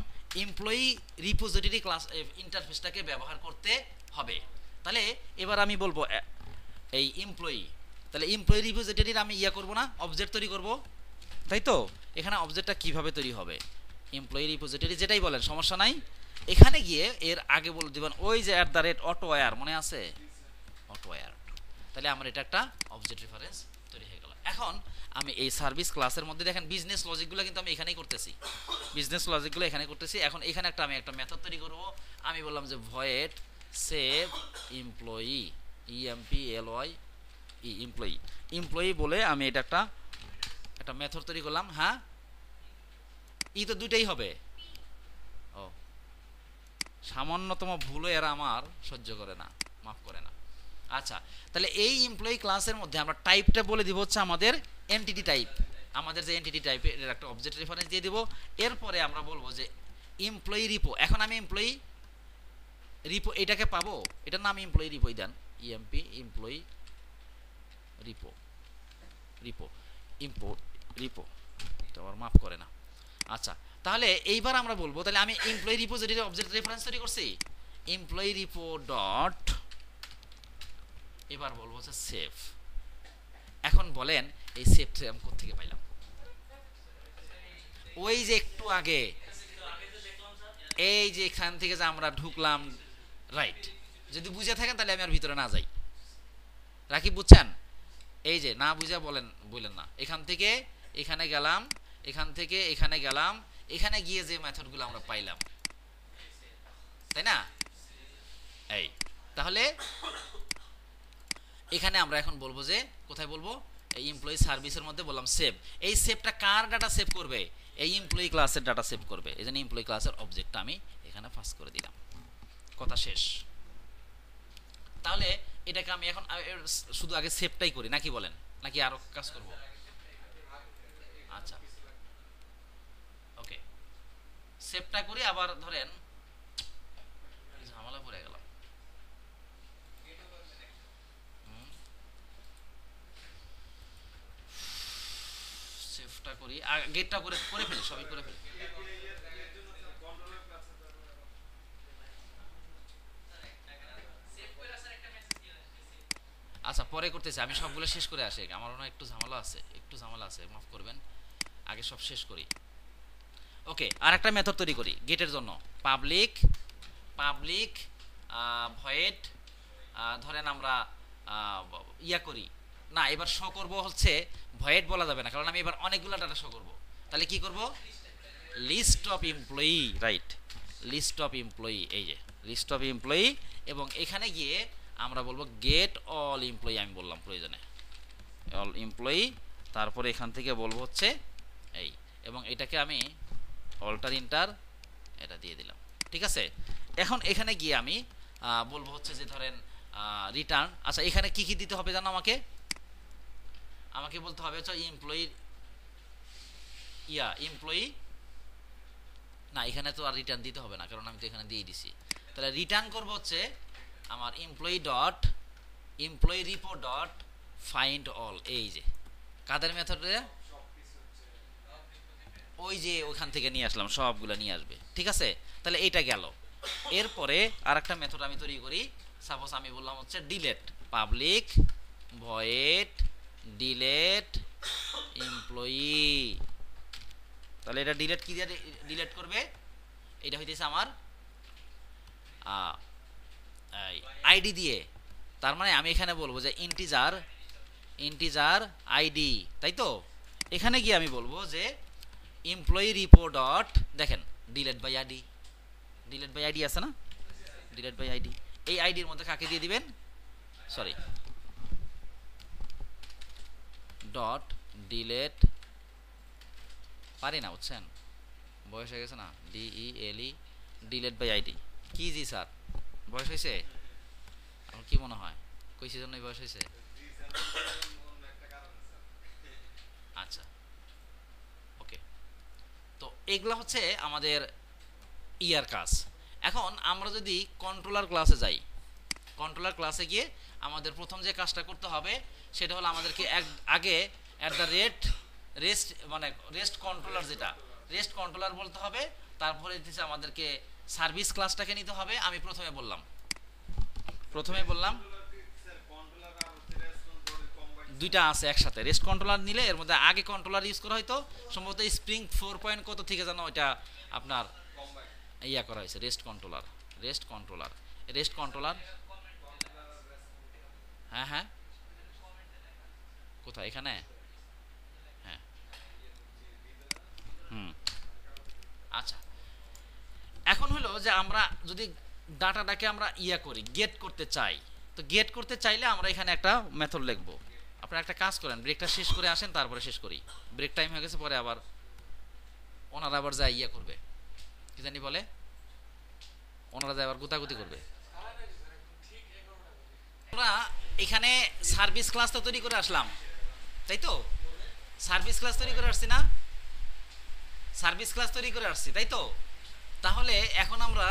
S1: এমপ্লয়ি রিপোজিটরি ক্লাস ইন্টারফেসটাকে ব্যবহার করতে হবে। তাহলে এবার আমি বলবো এই এমপ্লয়ি, তাহলে এমপ্লয়ি রিপোজিটরির আমি ইয়া করব না, অবজেক্ট তৈরি করব, তাই তো? এখানে অবজেক্টটা কিভাবে তৈরি হবে? এমপ্লয়ি রিপোজিটরি যেটাই বলেন, সমস্যা নাই। এখানে গিয়ে এর আগে বলে দিবেন ওই যে @অটোওয়্যার, মনে আছে? অটোওয়্যার। তাহলে আমার এটা একটা অবজেক্ট রেফারেন্স তৈরি হয়ে গেল। এখন আমি এই সার্ভিস ক্লাসের মধ্যে দেখেন বিজনেস লজিকগুলো কিন্তু আমি এখানেই করতেছি, এখন এখানে আমি একটা মেথড তৈরি করব। আমি বললাম যে ভয়েড সেভ এমপ্লয়ি, এমপ্লয়ি বলে আমি এটা একটা মেথড তৈরি করলাম। হ্যাঁ, তো দুইটাই হবে। ও, সামান্যতম ভুলও এরা আমার সহ্য করে না, মাফ করে না। আচ্ছা, তাহলে এই এমপ্লয়ি ক্লাসের মধ্যে আমরা টাইপটা বলে দিব হচ্ছে আমাদের এন্টিটি টাইপ। আমাদের যে এন্টিটি টাইপ এর একটা অবজেক্ট রেফারেন্স দিয়ে দিব। এরপরে আমরা বলবো যে এমপ্লয়ি রিপো। এখন আমি এমপ্লয়ি রিপো এটাকে পাবো, এটার নাম এমপ্লয়ি রিপোই দেন, এমপ্লয়ি রিপো তো আর মাফ করে না। আচ্ছা, তাহলে এইবার আমরা বলবো, তাহলে আমি এমপ্লয়ি রিপোজিটরি অবজেক্ট রেফারেন্স তৈরি করছি, এমপ্লয়ি রিপো ডট, এবার বলবো হচ্ছে সেভ। এখন বলেন এই সেভটা আমি কোথা থেকে পাইলাম? ওই যে একটু আগে এই যে এখান থেকে যে আমরা ঢুকলাম, রাইট? যদি বুঝে থাকেন তাহলে আমি আর ভিতরে না যাই। রাকিব, বুঝছেন? এই যে না বুঝে বলেন না। এখান থেকে এখানে গেলাম, এখান থেকে এখানে গেলাম, এখানে গিয়ে যে মেথডগুলো আমরা পাইলাম, তাই না? এই তাহলে এখানে আমরা এখন বলবো যে কোথায় বলবো, এই এমপ্লয়ি সার্ভিসের মধ্যে বললাম সেভ। এই সেভটা কার ডাটা সেভ করবে? এই এমপ্লয়ি ক্লাসের ডাটা সেভ করবে। এই জন্য এমপ্লয়ি ক্লাসের অবজেক্টটা আমি এখানে পাস করে দিলাম। কথা শেষ। তাহলে এটাকে আমি এখন শুধু আগে সেভটাই করি নাকি বলেন, নাকি আরো কাজ করব? আচ্ছা, ওকে, সেভটা করি। আবার ধরেন ঝামেলা পড়ে গেলাম। সেভটা করি, গেটটা করে ফেলি, সবই করে ফেলি। আচ্ছা, পরে করতেছি, আমি সবগুলো শেষ করে আসি। আমার মনে হয় একটু ঝামেলা আছে, মাফ করবেন। আগে সব শেষ করি। ওকে, আর একটা মেথড তৈরি করি গেটের জন্য, পাবলিক ভয়েড, ধরেন আমরা ইয়া করি না, এবার শো করব হচ্ছে ভয়েড বলা যাবে না, কারণ আমি এবার অনেকগুলো ডাটা শো করব। তাহলে কি করব? List of employee, right? List of employee, এই যে লিস্ট অফ এমপ্লয়ি। এবং এখানে গিয়ে আমরা বলবো গেট অল এমপ্লয়ি, আমি বললাম প্রয়োজনে অল এমপ্লয়ি। তারপরে এখান থেকে বলবো হচ্ছে এই, এবং এটাকে আমি অল্টার ইন্টার এটা দিয়ে দিলাম। ঠিক আছে, এখন এখানে গিয়ে আমি বলবো হচ্ছে যে ধরেন রিটার্ন। আচ্ছা, এখানে কি কি দিতে হবে জানো? আমাকে বলতে হবে হচ্ছে এমপ্লয়ি না, এখানে তো আর রিটার্ন দিতে হবে না, কারণ আমি তো এখানে দিয়ে দিছি। তাহলে রিটার্ন করব হচ্ছে আমার employee repo dot find all. এই যে কাদের মেথডে, ওই যে ওখান থেকে নিয়ে আসলাম, সবগুলো নিয়ে আসবে। ঠিক আছে, তাহলে এইটা গেল। এরপরে আর একটা মেথড আমি তৈরি করি। সাপোজ আমি বললাম হচ্ছে delete, public void delete employee. তাহলে এটা ডিলেট কি দিয়ে ডিলেট করবে? এটা হইতেছে আমার আইডি দিয়ে। তার মানে আমি এখানে বলবো যে ইন্টিজার আইডি, তাই তো? এখানে গিয়ে আমি বলবো যে এমপ্লয়ি রিপো ডট, দেখেন ডিলেট বাই আইডি আছে না, ডিলেট বাই আইডি। এই আইডির মধ্যে কাকে দিয়ে দিবেন? সরি, ডট ডিলেট, পারি না বুঝছেন, বয়স হয়ে গেছে না, DELE ডিলেট বাই আইডি। কি জি স্যার বয়স হয়েছে? আমার কি মনে হয় কইছি জন্যই বয়স হয়েছে? আচ্ছা ওকে, তো এগুলা হচ্ছে আমাদের ইয়ার কাজ। এখন আমরা যদি কন্ট্রোলার ক্লাসে যাই, কন্ট্রোলার ক্লাসে গিয়ে আমাদের প্রথম যে কাজটা করতে হবে সেটা হলো আমাদেরকে আগে অ্যাট দ্য রেস্ট মানে রেস্ট কন্ট্রোলার, যেটা রেস্ট কন্ট্রোলার বলতে হবে, তারপরে দিচ্ছে আমাদেরকে সার্ভিস ক্লাসটাকে নিতে হবে। আমি প্রথমে বললাম দুইটা আছে একসাথে, রেস্ট কন্ট্রোলার নিলে এর মধ্যে আগে কন্ট্রোলার ইউজ করা হয়তো সম্ভবত স্প্রিং 4 পয়েন্ট কত থেকে জানো এটা আপনার ইয়া করা হয়েছে, রেস্ট কন্ট্রোলার। হ্যাঁ হ্যাঁ, কোথায়? এখানে? হ্যাঁ হুম, আচ্ছা। এখন হলো যে আমরা যদি ডাটাটাকে আমরা ইয়া করি, গেট করতে চাই, তো গেট করতে চাইলে আমরা এখানে একটা মেথড লিখবো। আপনারা একটা কাজ করেন, ব্রেকটা শেষ করে আসেন, তারপরে শেষ করি। ব্রেক টাইম হয়ে গেছে, পরে আবার ওনারা আবার যা ইয়া করবে, কি জানি বলে, ওনারা যা আবার গুতাগুতি করবে। আমরা এখানে সার্ভিস ক্লাস তো তৈরি করে আসলাম, তাই তো? সার্ভিস ক্লাস তৈরি করে আসছি না? সার্ভিস ক্লাস তৈরি করে আসছি, তাই তো? তাহলে এখন আমরা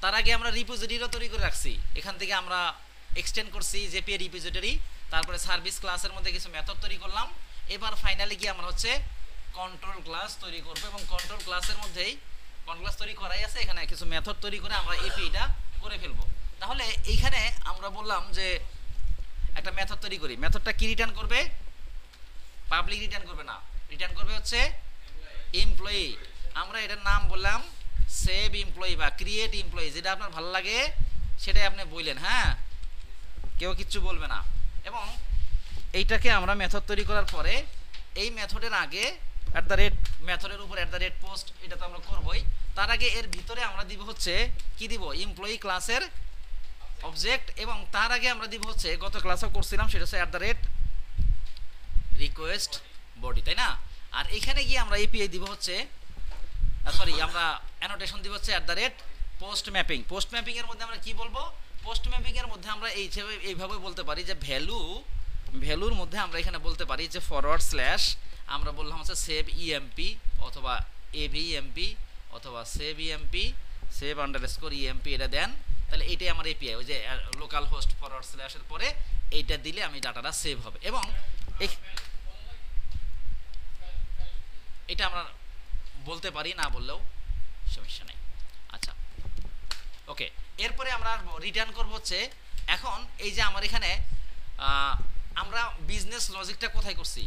S1: তার আগে আমরা রিপোজিটরিও তৈরি করে রাখছি, এখান থেকে আমরা এক্সটেন্ড করছি জেপিই রিপোজিটরি, তারপরে সার্ভিস ক্লাসের মধ্যে কিছু মেথড তৈরি করলাম। এবার ফাইনালি গিয়ে আমরা হচ্ছে কন্ট্রোল ক্লাস তৈরি করব, এবং কন্ট্রোল ক্লাসের মধ্যেই কন্ট্রোল ক্লাস তৈরি করাই আছে, এখানে কিছু মেথড তৈরি করে আমরা এপিআইটা করে ফেলবো। তাহলে এইখানে আমরা বললাম যে একটা মেথড তৈরি করি, মেথডটা কি রিটার্ন করবে? পাবলিক রিটার্ন করবে না, রিটার্ন করবে হচ্ছে এমপ্লয়ি। আমরা এটার নাম বললাম সেভ এমপ্লয়ি বা ক্রিয়েট এমপ্লয়ি, যেটা আপনার ভালো লাগে সেটাই আপনি বললেন, হ্যাঁ, কেউ কিচ্ছু বলবে না। এবং এইটাকে আমরা মেথড তৈরি করার পরে এই মেথডের আগে অ্যাট দ্য রেট, মেথডের উপর অ্যাট দ্য রেট পোস্ট, এটা তো আমরা করবই। তার আগে এর ভিতরে আমরা দিব হচ্ছে কি দিব? এমপ্লয়ি ক্লাসের অবজেক্ট, এবং তার আগে আমরা দিব হচ্ছে গত ক্লাসও করছিলাম সেটা হচ্ছে at the rate request body, তাই না? আর এখানে গিয়ে আমরা এপিআই দিব হচ্ছে, সরি, আমরা অ্যানোটেশন দিব হচ্ছে at the rate post mapping. Post mapping এর মধ্যে আমরা কি বলবো? পোস্ট ম্যাপিং এর মধ্যে আমরা এইভাবে বলতে পারি যে ভ্যালুর মধ্যে আমরা এখানে বলতে পারি যে ফরওয়ার্ড স্ল্যাশ, আমরা বললাম হচ্ছে সেভ ইএমপি অথবা এভিএমপি অথবা save EMP, save underscore EMP, এটা দেন, তাহলে এইটাই আমার এপিআই। ওই যে লোকাল হোস্ট ফরওয়ার্ড স্ল্যাশের পরে এইটা দিলে আমি ডাটাটা সেভ হবে, এবং এটা আমরা বলতে পারি, না বললেও সমস্যা নেই। আচ্ছা ওকে, এরপরে আমরা রিটার্ন করব হচ্ছে, এখন এই যে আমার এখানে আমরা বিজনেস লজিকটা কোথায় করছি?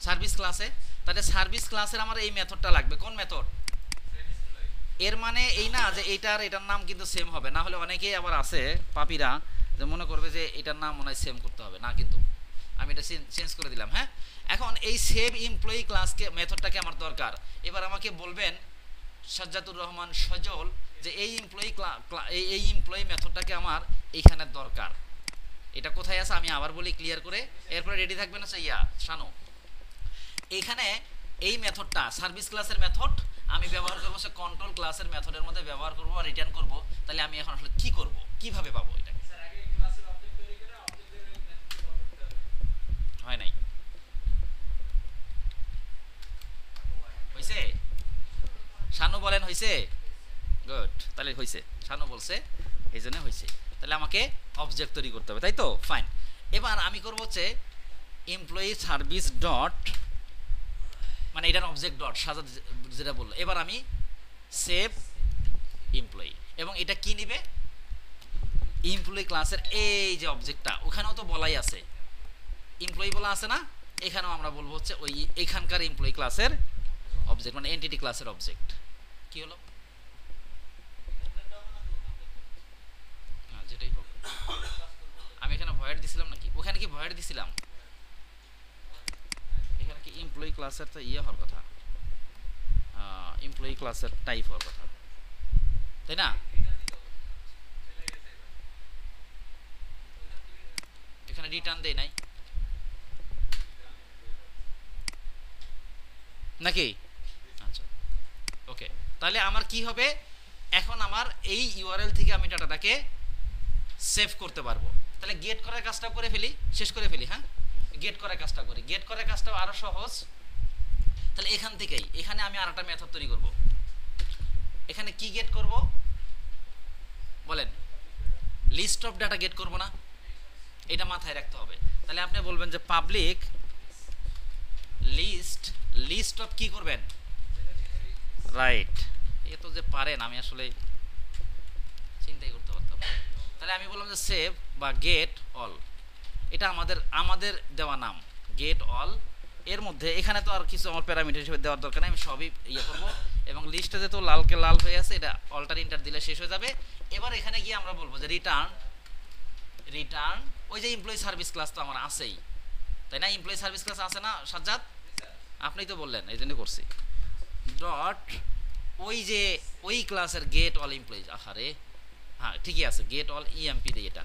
S1: সার্ভিস ক্লাসে। তাহলে সার্ভিস ক্লাসের আমার এই মেথডটা লাগবে। কোন মেথড? এর মানে এই না যে এটার নাম কিন্তু সেম হবে, না হলে অনেকেই আবার আছে পাপিরা যে মনে করবে যে এটার নাম মনে হয় সেম করতে হবে না, কিন্তু আমি এটা চেঞ্জ করে দিলাম। হ্যাঁ, এখন এই সেভ এমপ্লয়ি ক্লাসকে মেথডটাকে আমার দরকার। এবার আমাকে বলবেন সাজ্জাতুর রহমান সজল যে এই এমপ্লয়ি মেথডটাকে আমার এইখানে দরকার, এটা কোথায় আছে আমি আবার বলি ক্লিয়ার করে, এরপরে রেডি থাকবেন হচ্ছে শানু। এইখানে এই মেথডটা সার্ভিস ক্লাসের মেথড আমি ব্যবহার করবো, সে কন্ট্রোল ক্লাসের মেথডের মধ্যে ব্যবহার করবো আর রিটার্ন করব। তাহলে আমি এখন আসলে কি করব, কিভাবে পাবো এটা? হয় নাই, হইছে? শানু বলেন হইছে? গুড, তাহলে হইছে, শানু বলছে এই জন্য হইছে। তাহলে আমাকে অবজেক্ট তৈরি করতে হবে, তাই তো? ফাইন। এবার আমি করবো হচ্ছে এমপ্লয়ি সার্ভিস ডট, মানে এটার অবজেক্ট ডট সাজা যেটা বললো। এবার আমি সেভ এমপ্লয়ি, এবং এটা কি নিবে? এমপ্লয়ি ক্লাসের এই যে অবজেক্টটা, ওখানেও তো বলাই আছে এমপ্লয়ি বলা আছে না, এখানেও আমরা বলবো হচ্ছে ওই এখানকার এমপ্লয়ি ক্লাসের অবজেক্ট, মানে এন্টিটি ক্লাসের অবজেক্ট। কি হলো? যেটাই হোক, আমি এখানে ভয়েড দিছিলাম নাকি? ওখানে কি ভয়েড দিছিলাম? এখানে কি এমপ্লয়ি ক্লাসের তো ইয়ে হওয়ার কথা, এমপ্লয়ি ক্লাসের টাইপ হওয়ার কথা, তাই না? এখানে রিটার্ন দেই নাই, নাকি? আচ্ছা ওকে, তাহলে আমার কি হবে, এখন আমার এই ইউআরএল থেকে আমি ডাটাটাকে সেভ করতে পারবো। তাহলে গেট করার কাজটা করে ফেলি, শেষ করে ফেলি। হ্যাঁ, গেট করার কাজটা করি। গেট করার কাজটা আরো সহজ। তাহলে এখান থেকেই এখানে আমি আরেকটা মেথড তৈরি করব। এখানে কি গেট করব বলেন? লিস্ট অফ ডাটা গেট করব না? এটা মাথায় রাখতে হবে। তাহলে আপনি বলবেন যে পাবলিক লিস্ট, লিস্ট অফ কি করবেন, রাইট। এ তো যে পারেন, আমি আসলে চিন্তাই করতে পারতাম। তাহলে আমি বললাম যে সেভ বা গেট অল, এটা আমাদের দেওয়া নাম গেট অল। এর মধ্যে এখানে তো আর কিছু আমার প্যারামিটার হিসেবে দেওয়ার দরকার নেই, আমি সবই ইয়ে করব। এবং লিস্টে যেহেতু লালকে লাল হয়ে আছে, এটা অল্টার ইন্টার দিলে শেষ হয়ে যাবে। এবার এখানে গিয়ে আমরা বলবো যে রিটার্ন, রিটার্ন ওই যে এমপ্লয়ি সার্ভিস ক্লাস তো আমার আছেই, তাই না? এমপ্লয়ি সার্ভিস ক্লাস আছে না সাজ্জাদ? আপনি তো বললেন, এই জন্য করছি। ডট ওই যে ওই ক্লাসের গেট অল এমপ্লয়িজ, আহারে হ্যাঁ ঠিকই আছে, গেট অল ইএমপি দিই, এটা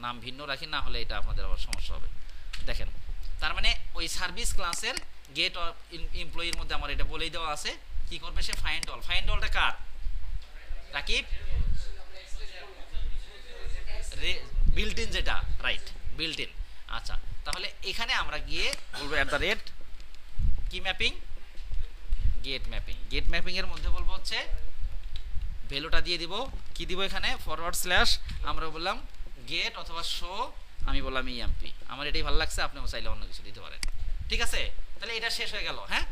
S1: নাম ভিন্ন রাখি, না হলে এটা আপনাদের আবার সমস্যা হবে। দেখেন, তার মানে ওই সার্ভিস ক্লাসের গেট অল এমপ্লয়ির মধ্যে আমার এটা বলেই দেওয়া আছে কি করবে সে, ফাইন্ড অল। ফাইন্ড অলটা কার? রাকিব, বিল্ট ইন যেটা, রাইট, বিল্ট ইন। আচ্ছা, তাহলে এখানে আমরা গিয়ে বলবো অ্যাট দ্য রেট কি mapping, get mapping. Get mapping এর মধ্যে বলবো হচ্ছে ভ্যালুটা দিয়ে দিব, কি দিব এখানে, ফরওয়ার্ড স্ল্যাশ, আমরা বললাম গেট অথবা শো, আমি বললাম ইএমপি। আমার এটাই ভালো লাগছে, আপনিও চাইলে অন্য কিছু দিতে পারেন। ঠিক আছে, তাহলে এটা শেষ হয়ে গেল। হ্যাঁ,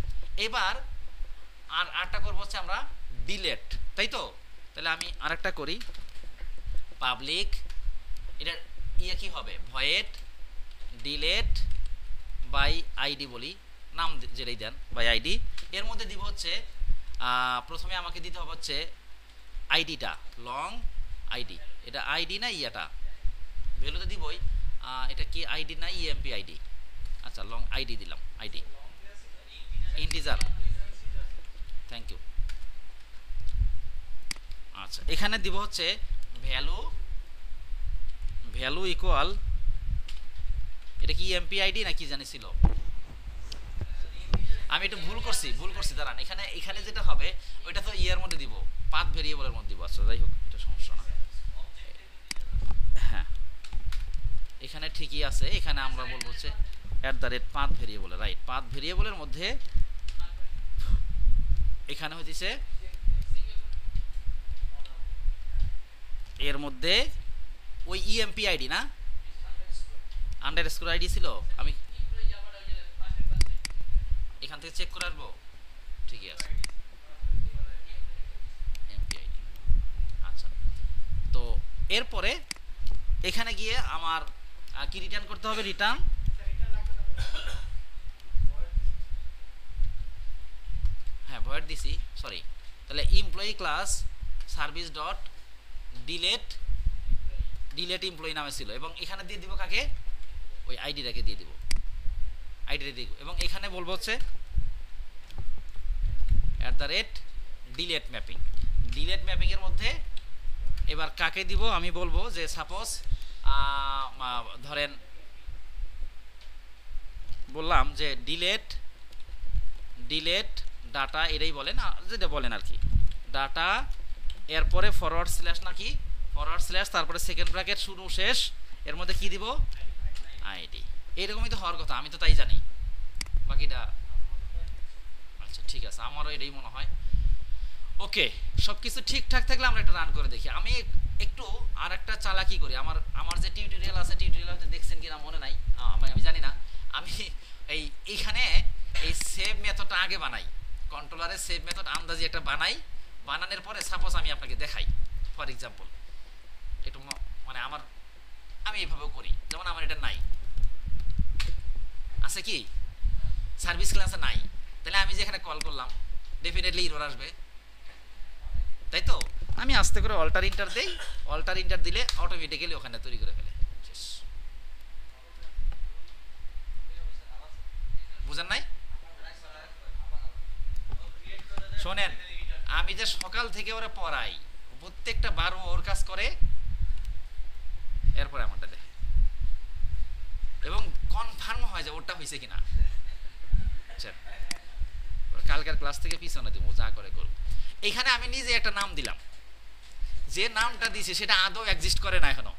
S1: এবার আরটা করবো হচ্ছে আমরা ডিলেট, তাই তো? তাহলে আমি আরেকটা করি, পাবলিক, এটা ইয়ে কি হবে, ভয়েড ডিলেট বাই আইডি বলি, নাম যেটাই দেন বাই আইডি। এর মধ্যে দিব হচ্ছে প্রথমে আমাকে দিতে হবে হচ্ছে আইডিটা, লং আইডি। এটা আইডি না ইয়াটা, ভ্যালুতে দিবই, এটা কি আইডি না ইএমপি আইডি? আচ্ছা, লং আইডি দিলাম, আইডি ইন্টিজার, থ্যাংক ইউ। আচ্ছা, এখানে দিব হচ্ছে ভ্যালু, ভ্যালু ইকুয়াল, এটা কি ইএমপি আইডি না কি জানি ছিল, আমি একটু ভুল করছি দাঁড়ান। এখানে যেটা হবে ওইটা তো ইয়ের মধ্যে দিব, পাথ ভেরিয়েবলের মধ্যে দিব। আচ্ছা যাই হোক, এটা সমস্যা না। হ্যাঁ, এখানে ঠিকই আছে, এখানে আমরা বলবো হচ্ছে at the rate path variable, right. Path ভেরিয়েবলের মধ্যে এখানে হইতেছে এর মধ্যে ওই ইএমপি আইডি না, আন্ডারস্কোর আইডি ছিল, আমি এখান থেকে চেক করে আসবো। ঠিকই আছে, এমপি আইডি। আচ্ছা, তো এরপরে এখানে গিয়ে আমার কি রিটার্ন করতে হবে, রিটার্ন, হ্যাঁ ভয়েড দিছি, সরি। তাহলে employee class service dot delete, delete employee নামে ছিল, এবং এখানে দিয়ে দিব কাকে, ওই আইডিটাকে দিয়ে দিব, আইডিটা দিয়ে দিব। এবং এখানে বলবো হচ্ছে at the rate delete mapping. Delete mapping এর মধ্যে এবার কাকে দিব, আমি বলবো যে সাপোজ ধরেন বললাম যে ডিলেট, ডিলেট ডাটা, এটাই বলেন যেটা বলেন আর কি, ডাটা, এরপরে ফরওয়ার্ড স্ল্যাশ নাকি, ফরওয়ার্ড স্ল্যাশ, তারপরে সেকেন্ড ব্র্যাকেট শুরু শেষ, এর মধ্যে কি দিব, আইডি। এইরকমই তো হওয়ার কথা, আমি তো তাই জানি, বাকিটা আচ্ছা ঠিক আছে, আমারও এটাই মনে হয়। ওকে, সবকিছু ঠিকঠাক থাকলে আমরা একটা রান করে দেখি। আমি একটু আর একটা চালাকি করি, আমার যে টিউটোরিয়াল আছে, টিউটোরিয়াল হয়তো দেখছেন কিনা মনে নাই, আমি জানি না। আমি এইখানে এই সেভ মেথডটা আগে বানাই, কন্ট্রোলারে সেভ মেথড আন্দাজি একটা বানাই, বানানোর পরে সাপোজ আমি আপনাকে দেখাই, ফর এক্সাম্পল একটু মানে আমি এইভাবেও করি, যেমন আমার এটা নাই, আছে কি সার্ভিস ক্লাসে নাই, তাহলে আমি যেখানে কল করলাম ডেফিনেটলি এরর আসবে, তাই তো? আমি আস্তে করে অল্টার ইন্টার দেই, অল্টার ইন্টার দিলে অটোমেটিক্যালি ওখানে তৈরি করে ফেলে। বুঝেন নাই? শোনেন, আমি যে সকাল থেকে ওরা পড়াই, প্রত্যেকটা বার ওর কাজ করে, এরপরে আমারটা দেয়, এবং কনফার্ম হয় যে ওরটা হয়েছে কিনা। কালকের ক্লাস থেকে পিছনে দিব, যা করে করব। এইখানে আমি নিজে একটা নাম দিলাম, যে নামটা দিয়েছি সেটা আদৌ এক্সিস্ট করে না এখনো,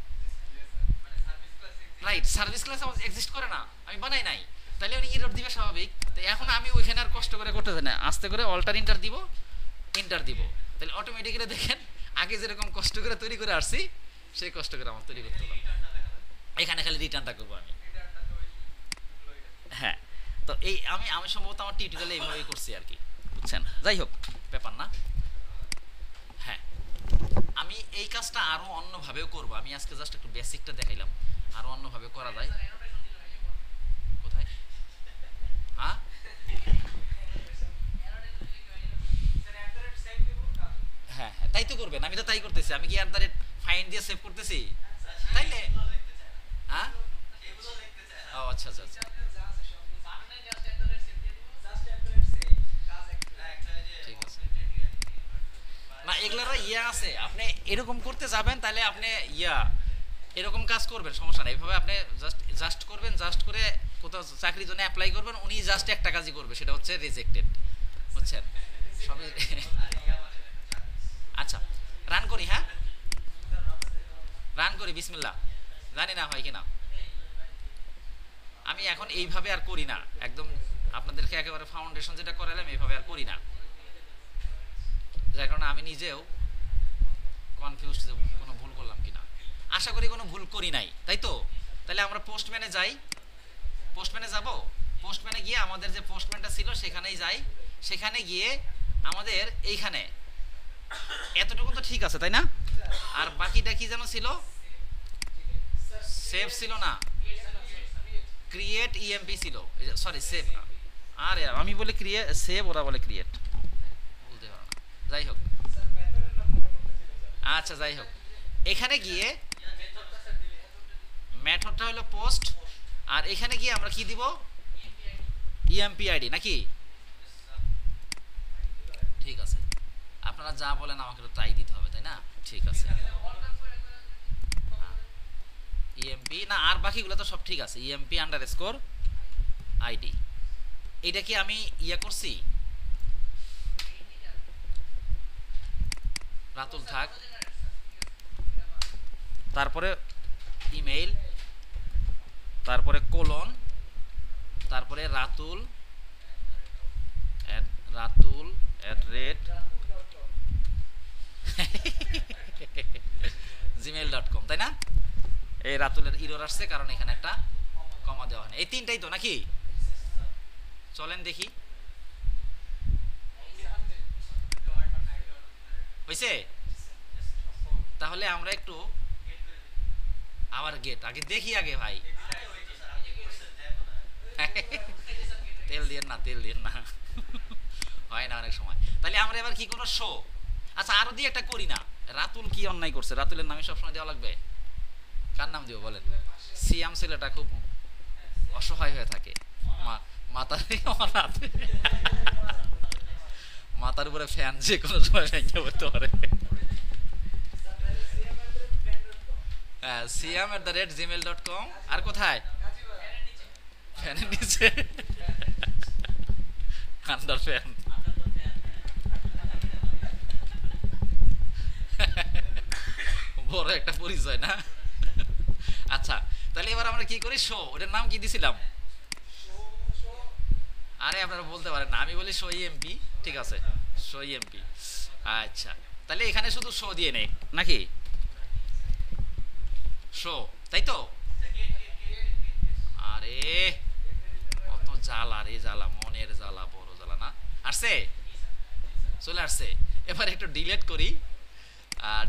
S1: রাইট? সার্ভিস ক্লাস এক্সিস্ট করে না, আমি বানাই নাই, তাহলে উনি এরর দিবে স্বাভাবিক। তো এখন আমি ওইখানে আর কষ্ট করে করতে চাই না, আস্তে করে অল্টার ইন্টার দিব, তাহলে অটোমেটিক্যালি দেখেন আগে যেরকম কষ্ট করে তৈরি করে আসছি সেই কষ্ট করে আমার তৈরি করতে হলো। এখানে খালি রিটার্নটা করবো আমি। হ্যাঁ, তো এই আমি সম্ভবত আমার টিউটোরিয়ালে এইভাবেই করছি আর কি, বুঝছেন? যাই হোক, ব্যাপার না। হ্যাঁ, আমি এই কাজটা আরো অন্যভাবেও করবো, আমি আজকে জাস্ট একটু বেসিকটা দেখাইলাম, আরো অন্যভাবে করা যায়। কোথায়? হ্যাঁ, হ্যাঁ হ্যাঁ, তাই তো করবেন, আমি তো তাই করতেছি। আমি কি আর ফাইন দিয়ে সেভ করতেছি? তাইলে হ্যাঁ, ও আচ্ছা আচ্ছা আচ্ছা, ঠিক আছে। না, এগুলারও ইয়া আছে, আপনি এরকম করতে যাবেন তাহলে আপনি এরকম কাজ করবেন, সমস্যা নেই। এইভাবে আপনি জাস্ট করবেন, জাস্ট করে কোথাও চাকরির জন্য অ্যাপ্লাই করবেন, উনি জাস্ট একটা কাজই করবে, সেটা হচ্ছে রিজেক্টেড, বুঝছেন? সবই আচ্ছা, রান করি। হ্যাঁ, রান করি, বিসমিল্লাহ। জানি না হয় কিনা, আমি এখন এইভাবে আর করি না, একদম আপনাদেরকে একেবারে ফাউন্ডেশন যেটা করালাম এইভাবে আর করি না, যার কারণে আমি নিজেও কনফিউজ, কোনো ভুল করলাম কিনা। আশা করি কোনো ভুল করি নাই, তাই তো? তাহলে আমরা পোস্টম্যানে যাই, পোস্টম্যানে যাব, পোস্টম্যানে গিয়ে আমাদের যে পোস্টম্যানটা ছিল সেখানেই যাই, সেখানে গিয়ে আমাদের এইখানে এতটুকু তো ঠিক আছে, তাই না? আর বাকিটা কি যেন ছিল, সেভ ছিল না, ক্রিয়েট ইএমপি ছিল, সরি সেভ, আর আমি বলি ক্রিয়েট, সেভ ওরা বলে ক্রিয়েট, বলতে পারো না। যাই হোক, আচ্ছা যাই হোক, এখানে গিয়ে মেথডটা হলো পোস্ট, আর এখানে গিয়ে আমরা কি দিব, ইএমপি আইডি নাকি? ঠিক আছে, আপনারা যা বলেন আমাকে তো তাই দিতে হবে, তাই না? ঠিক আছে, ইএমপি না, আর বাকিগুলো তো সব ঠিক আছে, ইএমপি আন্ডারস্কোর আইডি। এটা কি আমি করছি? রাতুল থাক, তারপরে ইমেইল, তারপরে কোলন, তারপরে রাতুল gmail.com, তাই না? এই রাতুলের ইরর আসছে কারণ এখানে একটা কমা দেওয়া হয়। এই তিনটাই তো নাকি? চলেন দেখি, হয়েছে? তাহলে আমরা একটু আবার গেট আগে দেখি আগে ভাই, তেল দিয়ে না, তেল দিয়ে না, হয় না অনেক সময়। তাহলে আমরা এবার কি করবো, শো। আচ্ছা, আরো দিয়ে একটা করি না, রাতুল কি অন্যায় করছে, রাতুলের নামে সবসময় দেওয়া লাগবে? কার নাম দিব বলেন? সিয়াম ছেলেটা খুব অসহায় হয়ে থাকে, মাথার উপরে ফ্যান যে কোনো সময় ভেঙে পড়তে পারে। হ্যাঁ, siam@gmail.com, আর কোথায়? ফ্যানের নিচে, আন্ডার ফ্যান। বড় একটা পরিচয় না? আচ্ছা, তাহলে এবার আমরা কি করি, শো, ওটার নাম কি দিছিলাম? আরে আপনারা বলতে পারেন না, আমি বলি শো ইএমপি, ঠিক আছে, শো ইএমপি। আচ্ছা, তাহলে এখানে শুধু শো দিয়ে নেই নাকি, শো, তাই তো? আরে কত জ্বালা রে জ্বালা, মনের জ্বালা, বড় জ্বালা না? আসছে, চলে আসছে। এবার একটু ডিলেট করি।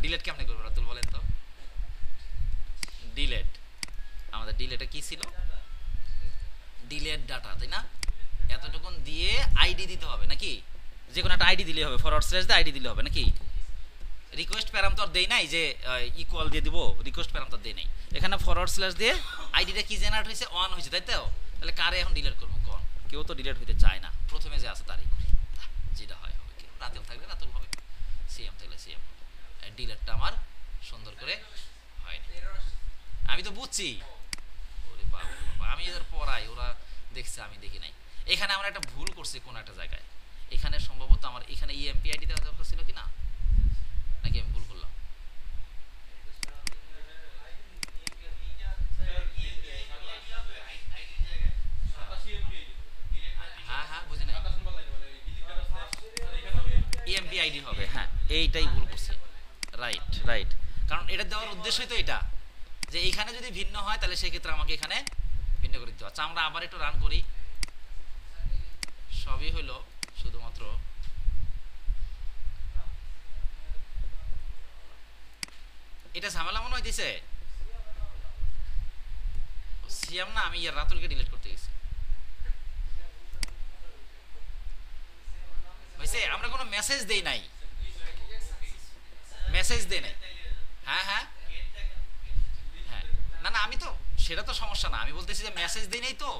S1: ডিলেট কেমনে করবো রাতুল বলেন তো? ডিলেট, আমাদের ডিলেটে কি ছিল, ডিলেট ডাটা, তাই না? এতটুকুন দিয়ে আইডি দিতে হবে নাকি? যে কোনো একটা আইডি দিলে হবে, ফরওয়ার্ড স্ল্যাশ দিয়ে আইডি দিলে হবে নাকি? রিকোয়েস্ট প্যারামিটার দেই নাই যে ইকুয়াল দিয়ে দিব, রিকোয়েস্ট প্যারামিটার দেই নাই, এখানে ফরওয়ার্ড স্ল্যাশ দিয়ে আইডিটা কি জেনারেট হয়েছে, অন হয়েছে, তাই তো? তাহলে কারে এখন ডিলিট করবো, কোন? কেউ তো ডিলিট হইতে চায় না, প্রথমে যে আছে তারই করি, যেটা হয় হবে। কি রাতুল থাকলে রাতুল হবে, সিএম থাকলে সিএম হবে। ডিলিটটা আমার সুন্দর করে হয়নি, আমি তো বুঝছি। ওরে বাবা, আমি এদের পড়াই, ওরা দেখছে আমি দেখি নাই। এখানে আমরা একটা ভুল করছি কোন একটা জায়গায়, এখানে সম্ভবত আমার এখানে ইএমপি আইডি দেওয়া দরকার ছিল কি না, নাকি আমি ভুল করলাম? হ্যাঁ হ্যাঁ বুঝি নাই, ইএমপি আইডি হবে, হ্যাঁ এইটাই ভুল করছি। রাইট রাইট, কারণ এটা দেওয়ার উদ্দেশ্যই তো এটা, যে এইখানে যদি ভিন্ন হয় তাহলে সেই ক্ষেত্রে আমাকে এখানে ভিন্ন করে দিতে। আচ্ছা আমরা আবার একটু রান করি, সবই হলো শুধুমাত্র এটা ঝামেলা মনে হইতেছে। সিয়াম না, আমি ইয়ার রাতুলকে ডিলিট করতে গেছি। হয়েছে, আমরা কোনো মেসেজ দেই নাই, মেসেজ দেই নাই। হ্যাঁ হ্যাঁ হ্যাঁ, না না আমি তো, সেটা তো সমস্যা না, আমি বলতেছি যে মেসেজ দেই নাই তো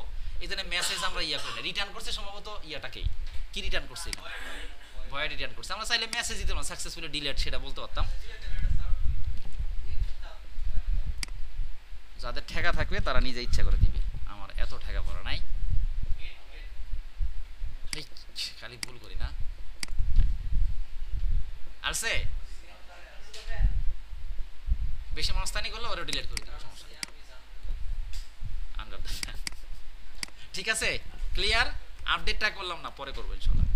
S1: এই জন্য মেসেজ আমরা ইয়া করি না, রিটার্ন করছে সম্ভবত ইয়াটাকেই, কি রিটার্ন করছে, ভয়েড রিটার্ন করছে। আমরা চাইলে মেসেজ দিতে পারতাম সাকসেসফুলি ডিলিট, সেটা বলতে পারতাম। যাদের ঠেকা থাকবে তারা নিজে ইচ্ছা করে দিবে, আমার এত ঠেকা পড়া নাই, খালি ভুল করি না। আসছে বেশি মনস্তানি করলে ওরা ডিলিট করে দেবে, সমস্যা নেই। আন্ডার দ্য ফ্যান, ঠিক আছে ক্লিয়ার। আপডেটটা করলাম না, পরে করবো ইনশাআল্লাহ।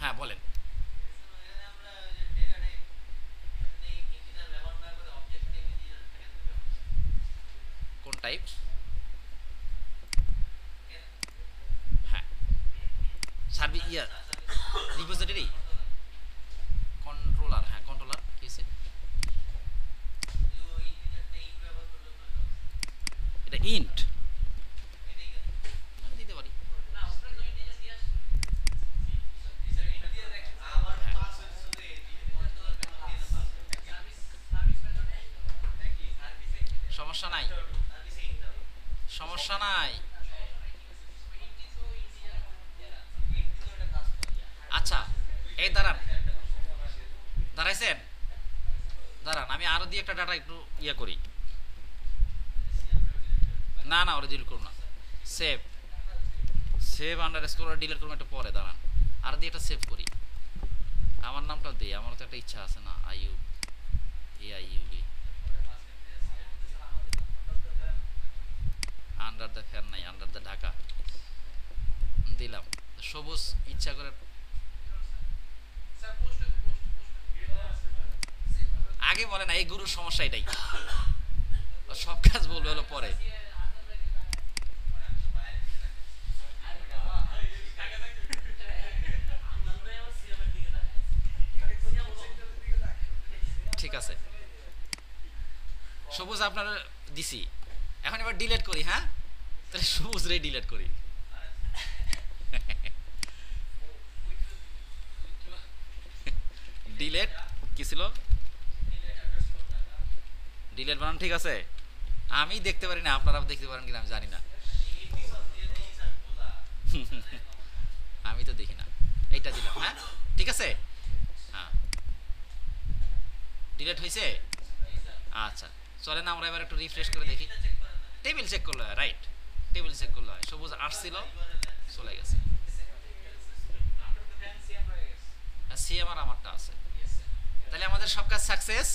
S1: হ্যাঁ বলেন। কোন টাইপ? হ্যাঁ সার্ভিস ইয়া রিপোজিটরি কন্ট্রোলার, হ্যাঁ কন্ট্রোলার কি আছে এটা, ইন্ট দিতে পারি। সমস্যা নাই, সমস্যা নাই। আচ্ছা এই দাঁড়ান, দাঁড়াইছেন, দাঁড়ান আমি আরো দিয়ে একটা ডাটা একটু ইয়ে করি। না না ওরা ডিলিট করুন না, save save under score delete করুন একটু পরে, দাঁড়ান আর দিয়ে একটা সেভ করি। আমার নামটা দিই, আমারও তো একটা ইচ্ছা আছে না, আইইউব, AIUB আন্ডার দ্য ফ্যান নাই, আন্ডার দ্য ঢাকা দিলাম। সবুজ ইচ্ছা করে আগে বলে না, এই গুরুর সমস্যা এটাই, সব কাজ বলবে হলো পরে। ঠিক আছে সবুজ আপনার দিছি, এখন এবার ডিলিট করি। হ্যাঁ তাহলে সবুজ রে ডিলিট করি। ডিলিট কি ছিল, ডিলিট বানান ঠিক আছে, আমি দেখতে পারি না, আপনারা দেখতে পারেন কিনা আমি জানি না। আমি তো দেখি না, এইটা দিলাম। হ্যাঁ ঠিক আছে, হ্যাঁ ডিলিট হয়েছে। আচ্ছা চলেন আমরা এবার একটু রিফ্রেশ করে দেখি, টেবিল চেক করলে হয়, রাইট টেবিল চেক করলে হয়। সবুজ আসছিল চলে গেছে, সিএম আর আমারটা আছে, তাহলে আমাদের সব কাজ সাকসেস।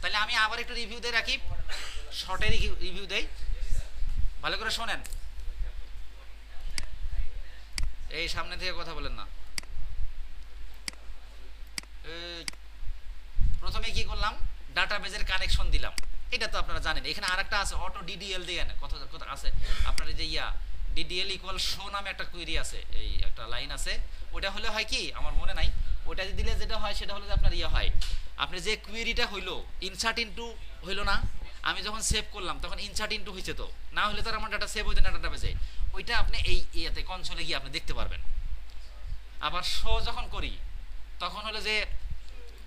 S1: তাহলে আমি আবার একটু রিভিউ দিয়ে রাখি, শর্টে রিভিউ দেই, ভালো করে শোনেন। এই সামনে থেকে কথা বলেন না। প্রথমে কি করলাম, ডাটাবেজের কানেকশন দিলাম, এটা তো আপনারা জানেন। এখানে আরেকটা আছে অটো ডিডিএল দিয়ে কথা কথা আছে আপনার, এই যে ইয়া ডিডিএল ইকুয়াল শো নামে একটা কুইরি আছে, এই একটা লাইন আছে, ওটা হলে হয় কি আমার মনে নাই, ওটা দিলে যেটা হয় সেটা হলো যে আপনার ইয়া হয়, আপনি যে কুইরিটা হইলো ইনসার্ট ইনটু হইলো না, আমি যখন সেভ করলাম তখন ইনসার্ট ইনটু হয়েছে, তো না হলে তো আমার ডাটা সেভ হইতো না ডাটাবেজে, ওইটা আপনি এই ইয়াতে কনসোলে গিয়ে আপনি দেখতে পারবেন। আবার শো যখন করি তখন হলো যে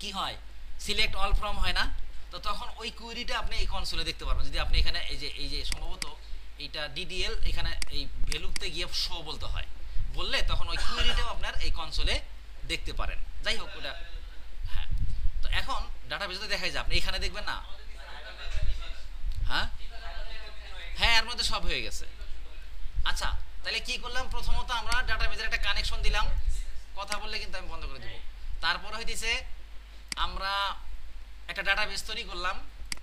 S1: কি হয়, সিলেক্ট অল ফ্রম হয় না, তো তখন ওই কুইরিটা আপনি এই কনসোলে দেখতে পারবেন। যদি আপনি এখানে এই যে সম্ভবত এইটা ডিডিএল, এখানে এই ভ্যালুতে গিয়ে শো বলতে হয়, বললে তখন ওই কুইরিটাও আপনার এই কনসোলে দেখতে পারেন। যাই হোক ওটা, হ্যাঁ তো এখন ডাটাবেজে দেখাই যায়, আপনি এখানে দেখবেন না। হ্যাঁ হ্যাঁ এর মধ্যে সব হয়ে গেছে। আচ্ছা তাহলে কি করলাম, প্রথমত আমরা ডাটাবেজের একটা কানেকশন দিলাম, কথা বললে কিন্তু আমি বন্ধ করে দেব। তারপরে হইতেছে আমরা একটা ডাটাবেস তৈরি করলাম,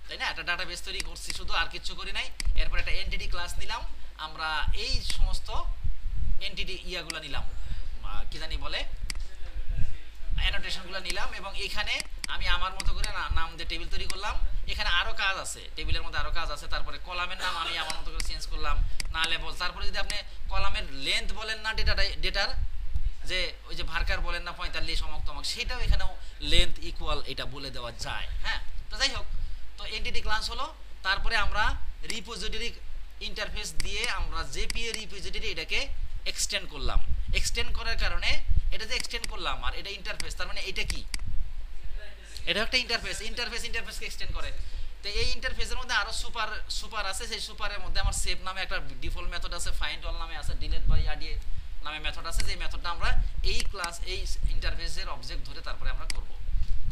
S1: তাই না, একটা ডাটাবেস তৈরি করছি শুধু, আর কিছু করি নাই। এরপর একটা এনটিটি ক্লাস নিলাম, আমরা এই সমস্ত এনটিটি ইয়াগুলো নিলাম, কি জানি বলে, অ্যানোটেশনগুলো নিলাম, এবং এখানে আমি আমার মতো করে নাম দিয়ে টেবিল তৈরি করলাম। এখানে আরও কাজ আছে, টেবিলের মধ্যে আরও কাজ আছে। তারপরে কলামের নাম আমি আমার মতো করে চেঞ্জ করলাম, না লেবল। তারপরে যদি আপনি কলামের লেন্থ বলেন না, ডেটার যে ওই যে ভার্কার বলেন না 45 অমক তমক, সেটাও এখানেও লেন্থ ইকুয়াল এটা বলে দেওয়া যায়। হ্যাঁ, তো যাই হোক, তো এনটিটি ক্লাস হলো। তারপরে আমরা রিপোজিটরি ইন্টারফেস দিয়ে আমরা জেপিএ রিপোজিটরি এটাকে এক্সটেন্ড করলাম। এক্সটেন্ড করার কারণে এটা যে এক্সটেন্ড করলাম আর এটা ইন্টারফেস, তার মানে এটা কি, এটা একটা ইন্টারফেসকে এক্সটেন্ড করে। তো এই ইন্টারফেসের মধ্যে আরো সুপার আছে, সেই সুপারের মধ্যে আমার সেভ নামে একটা ডিফল্ট মেথড আছে, ফাইন্ড অল নামে আছে, ডিলিট বাই আইডি নামে মেথড আছে, যে মেথডটা আমরা এই ক্লাস এই ইন্টারফেসের অবজেক্ট ধরে তারপরে আমরা করব।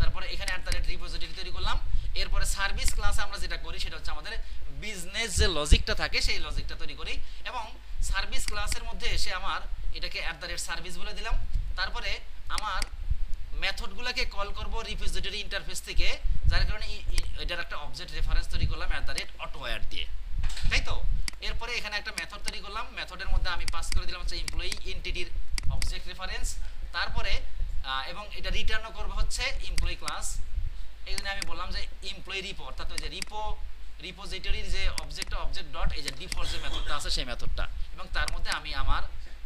S1: তারপরে এখানে রিপোজিটরি তৈরি করলাম। এরপরে সার্ভিস ক্লাসে আমরা যেটা করি সেটা হচ্ছে আমাদের বিজনেস যে লজিকটা থাকে সেই লজিকটা তৈরি করি, এবং সার্ভিস ক্লাসের মধ্যে এসে আমার এটাকে @সার্ভিস বলে দিলাম। তারপরে আমার মেথডগুলোকে কল করব রিপোজিটরি ইন্টারফেস থেকে, যার কারণে এটার একটা অবজেক্ট রেফারেন্স তৈরি করলাম @autowire দিয়ে, তাই তো। এরপরে এখানে একটা মেথড তৈরি করলাম, মেথডের মধ্যে আমি পাস করে দিলাম হচ্ছে এমপ্লয়ি এন্টিটির অবজেক্ট রেফারেন্স। তারপরে এবং এটা রিটার্নও করব হচ্ছে এমপ্লয়ি ক্লাস। এই জন্য আমি বললাম যে এমপ্লয়ি রিপো, অর্থাৎ ওই যে রিপোজিটরির যে অবজেক্ট ডট এই যে ডিফল্ট যে মেথডটা আছে সেই মেথডটা, এবং তার মধ্যে আমি আমার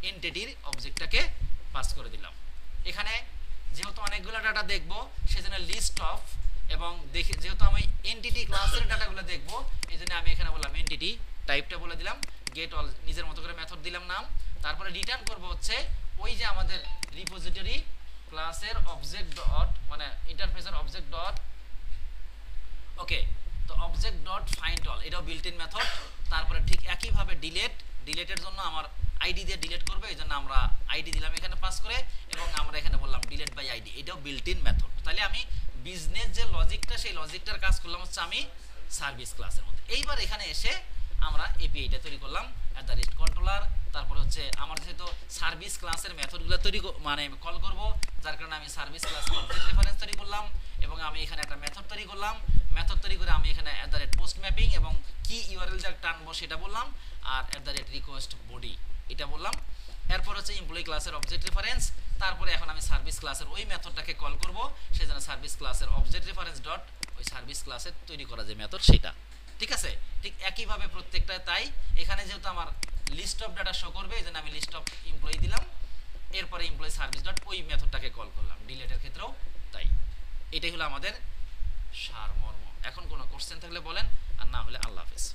S1: এন্টিটির অবজেক্টটাকে পাস করে দিলাম। এখানে যেহেতু অনেকগুলো ডাটা দেখবো সেজন্য লিস্ট অফ, এবং দেখে যেহেতু আমি এনটিটি ক্লাসের ডাটাগুলো দেখবো এই জন্য আমি এখানে বললাম এনটিটি টাইপটা বলে দিলাম, গেট অল নিজের মতো করে মেথড দিলাম নাম। তারপরে রিটার্ন করব হচ্ছে ওই যে আমাদের রিপোজিটরি ক্লাসের অবজেক্ট ডট মানে ইন্টারফেসের অবজেক্ট ডট, ওকে, তো অবজেক্ট ডট ফাইন্ড অল এটাও বিল্ট ইন মেথড। তারপরে ঠিক একইভাবে ডিলেটের জন্য আমার আইডি দিয়ে ডিলিট করবে, এই জন্য আমরা আইডি দিলাম এখানে পাস করে, এবং আমরা এখানে বললাম ডিলিট বাই আইডি, এটাও বিল্ট ইন মেথড। তাহলে আমি বিজনেস যে লজিকটা সেই লজিকটার কাজ করলাম হচ্ছে আমি সার্ভিস ক্লাসের মধ্যে। এইবার এখানে এসে আমরা এপিআইটা তৈরি করলাম @কন্ট্রোলার। তারপরে হচ্ছে আমার যেহেতু সার্ভিস ক্লাসের মেথডগুলো তৈরি মানে কল করব, যার কারণে আমি সার্ভিস ক্লাস অবজেক্ট রেফারেন্স তৈরি করলাম, এবং আমি এখানে একটা মেথড তৈরি করলাম। মেথড তৈরি করে আমি এখানে পোস্ট ম্যাপিং এবং কি ইউআরএল যা টানবো সেটা বললাম, আর রিকোয়েস্ট বডি এটা বললাম। এরপর হচ্ছে এমপ্লয়ি ক্লাসের অবজেক্ট রেফারেন্স। তারপরে এখন আমি সার্ভিস ক্লাসের ওই মেথডটাকে কল করব, সেজন্য সার্ভিস ক্লাসের অবজেক্ট রেফারেন্স ডট ওই সার্ভিস ক্লাসের তৈরি করা যে মেথড সেটা, ঠিক আছে। ঠিক একইভাবে প্রত্যেকটা, তাই এখানে যেহেতু আমার লিস্ট অফ ডাটা শো করবে এই জন্য আমি লিস্ট অফ এমপ্লয়ি দিলাম। এরপরে এমপ্লয়ি সার্ভিস ডট ওই মেথডটাকে কল করলাম, ডিলেটের ক্ষেত্রেও তাই। এটাই হলো আমাদের সারমর্ম। এখন কোনো কোশ্চেন থাকলে বলেন, আর না হলে আল্লাহ হাফেজ।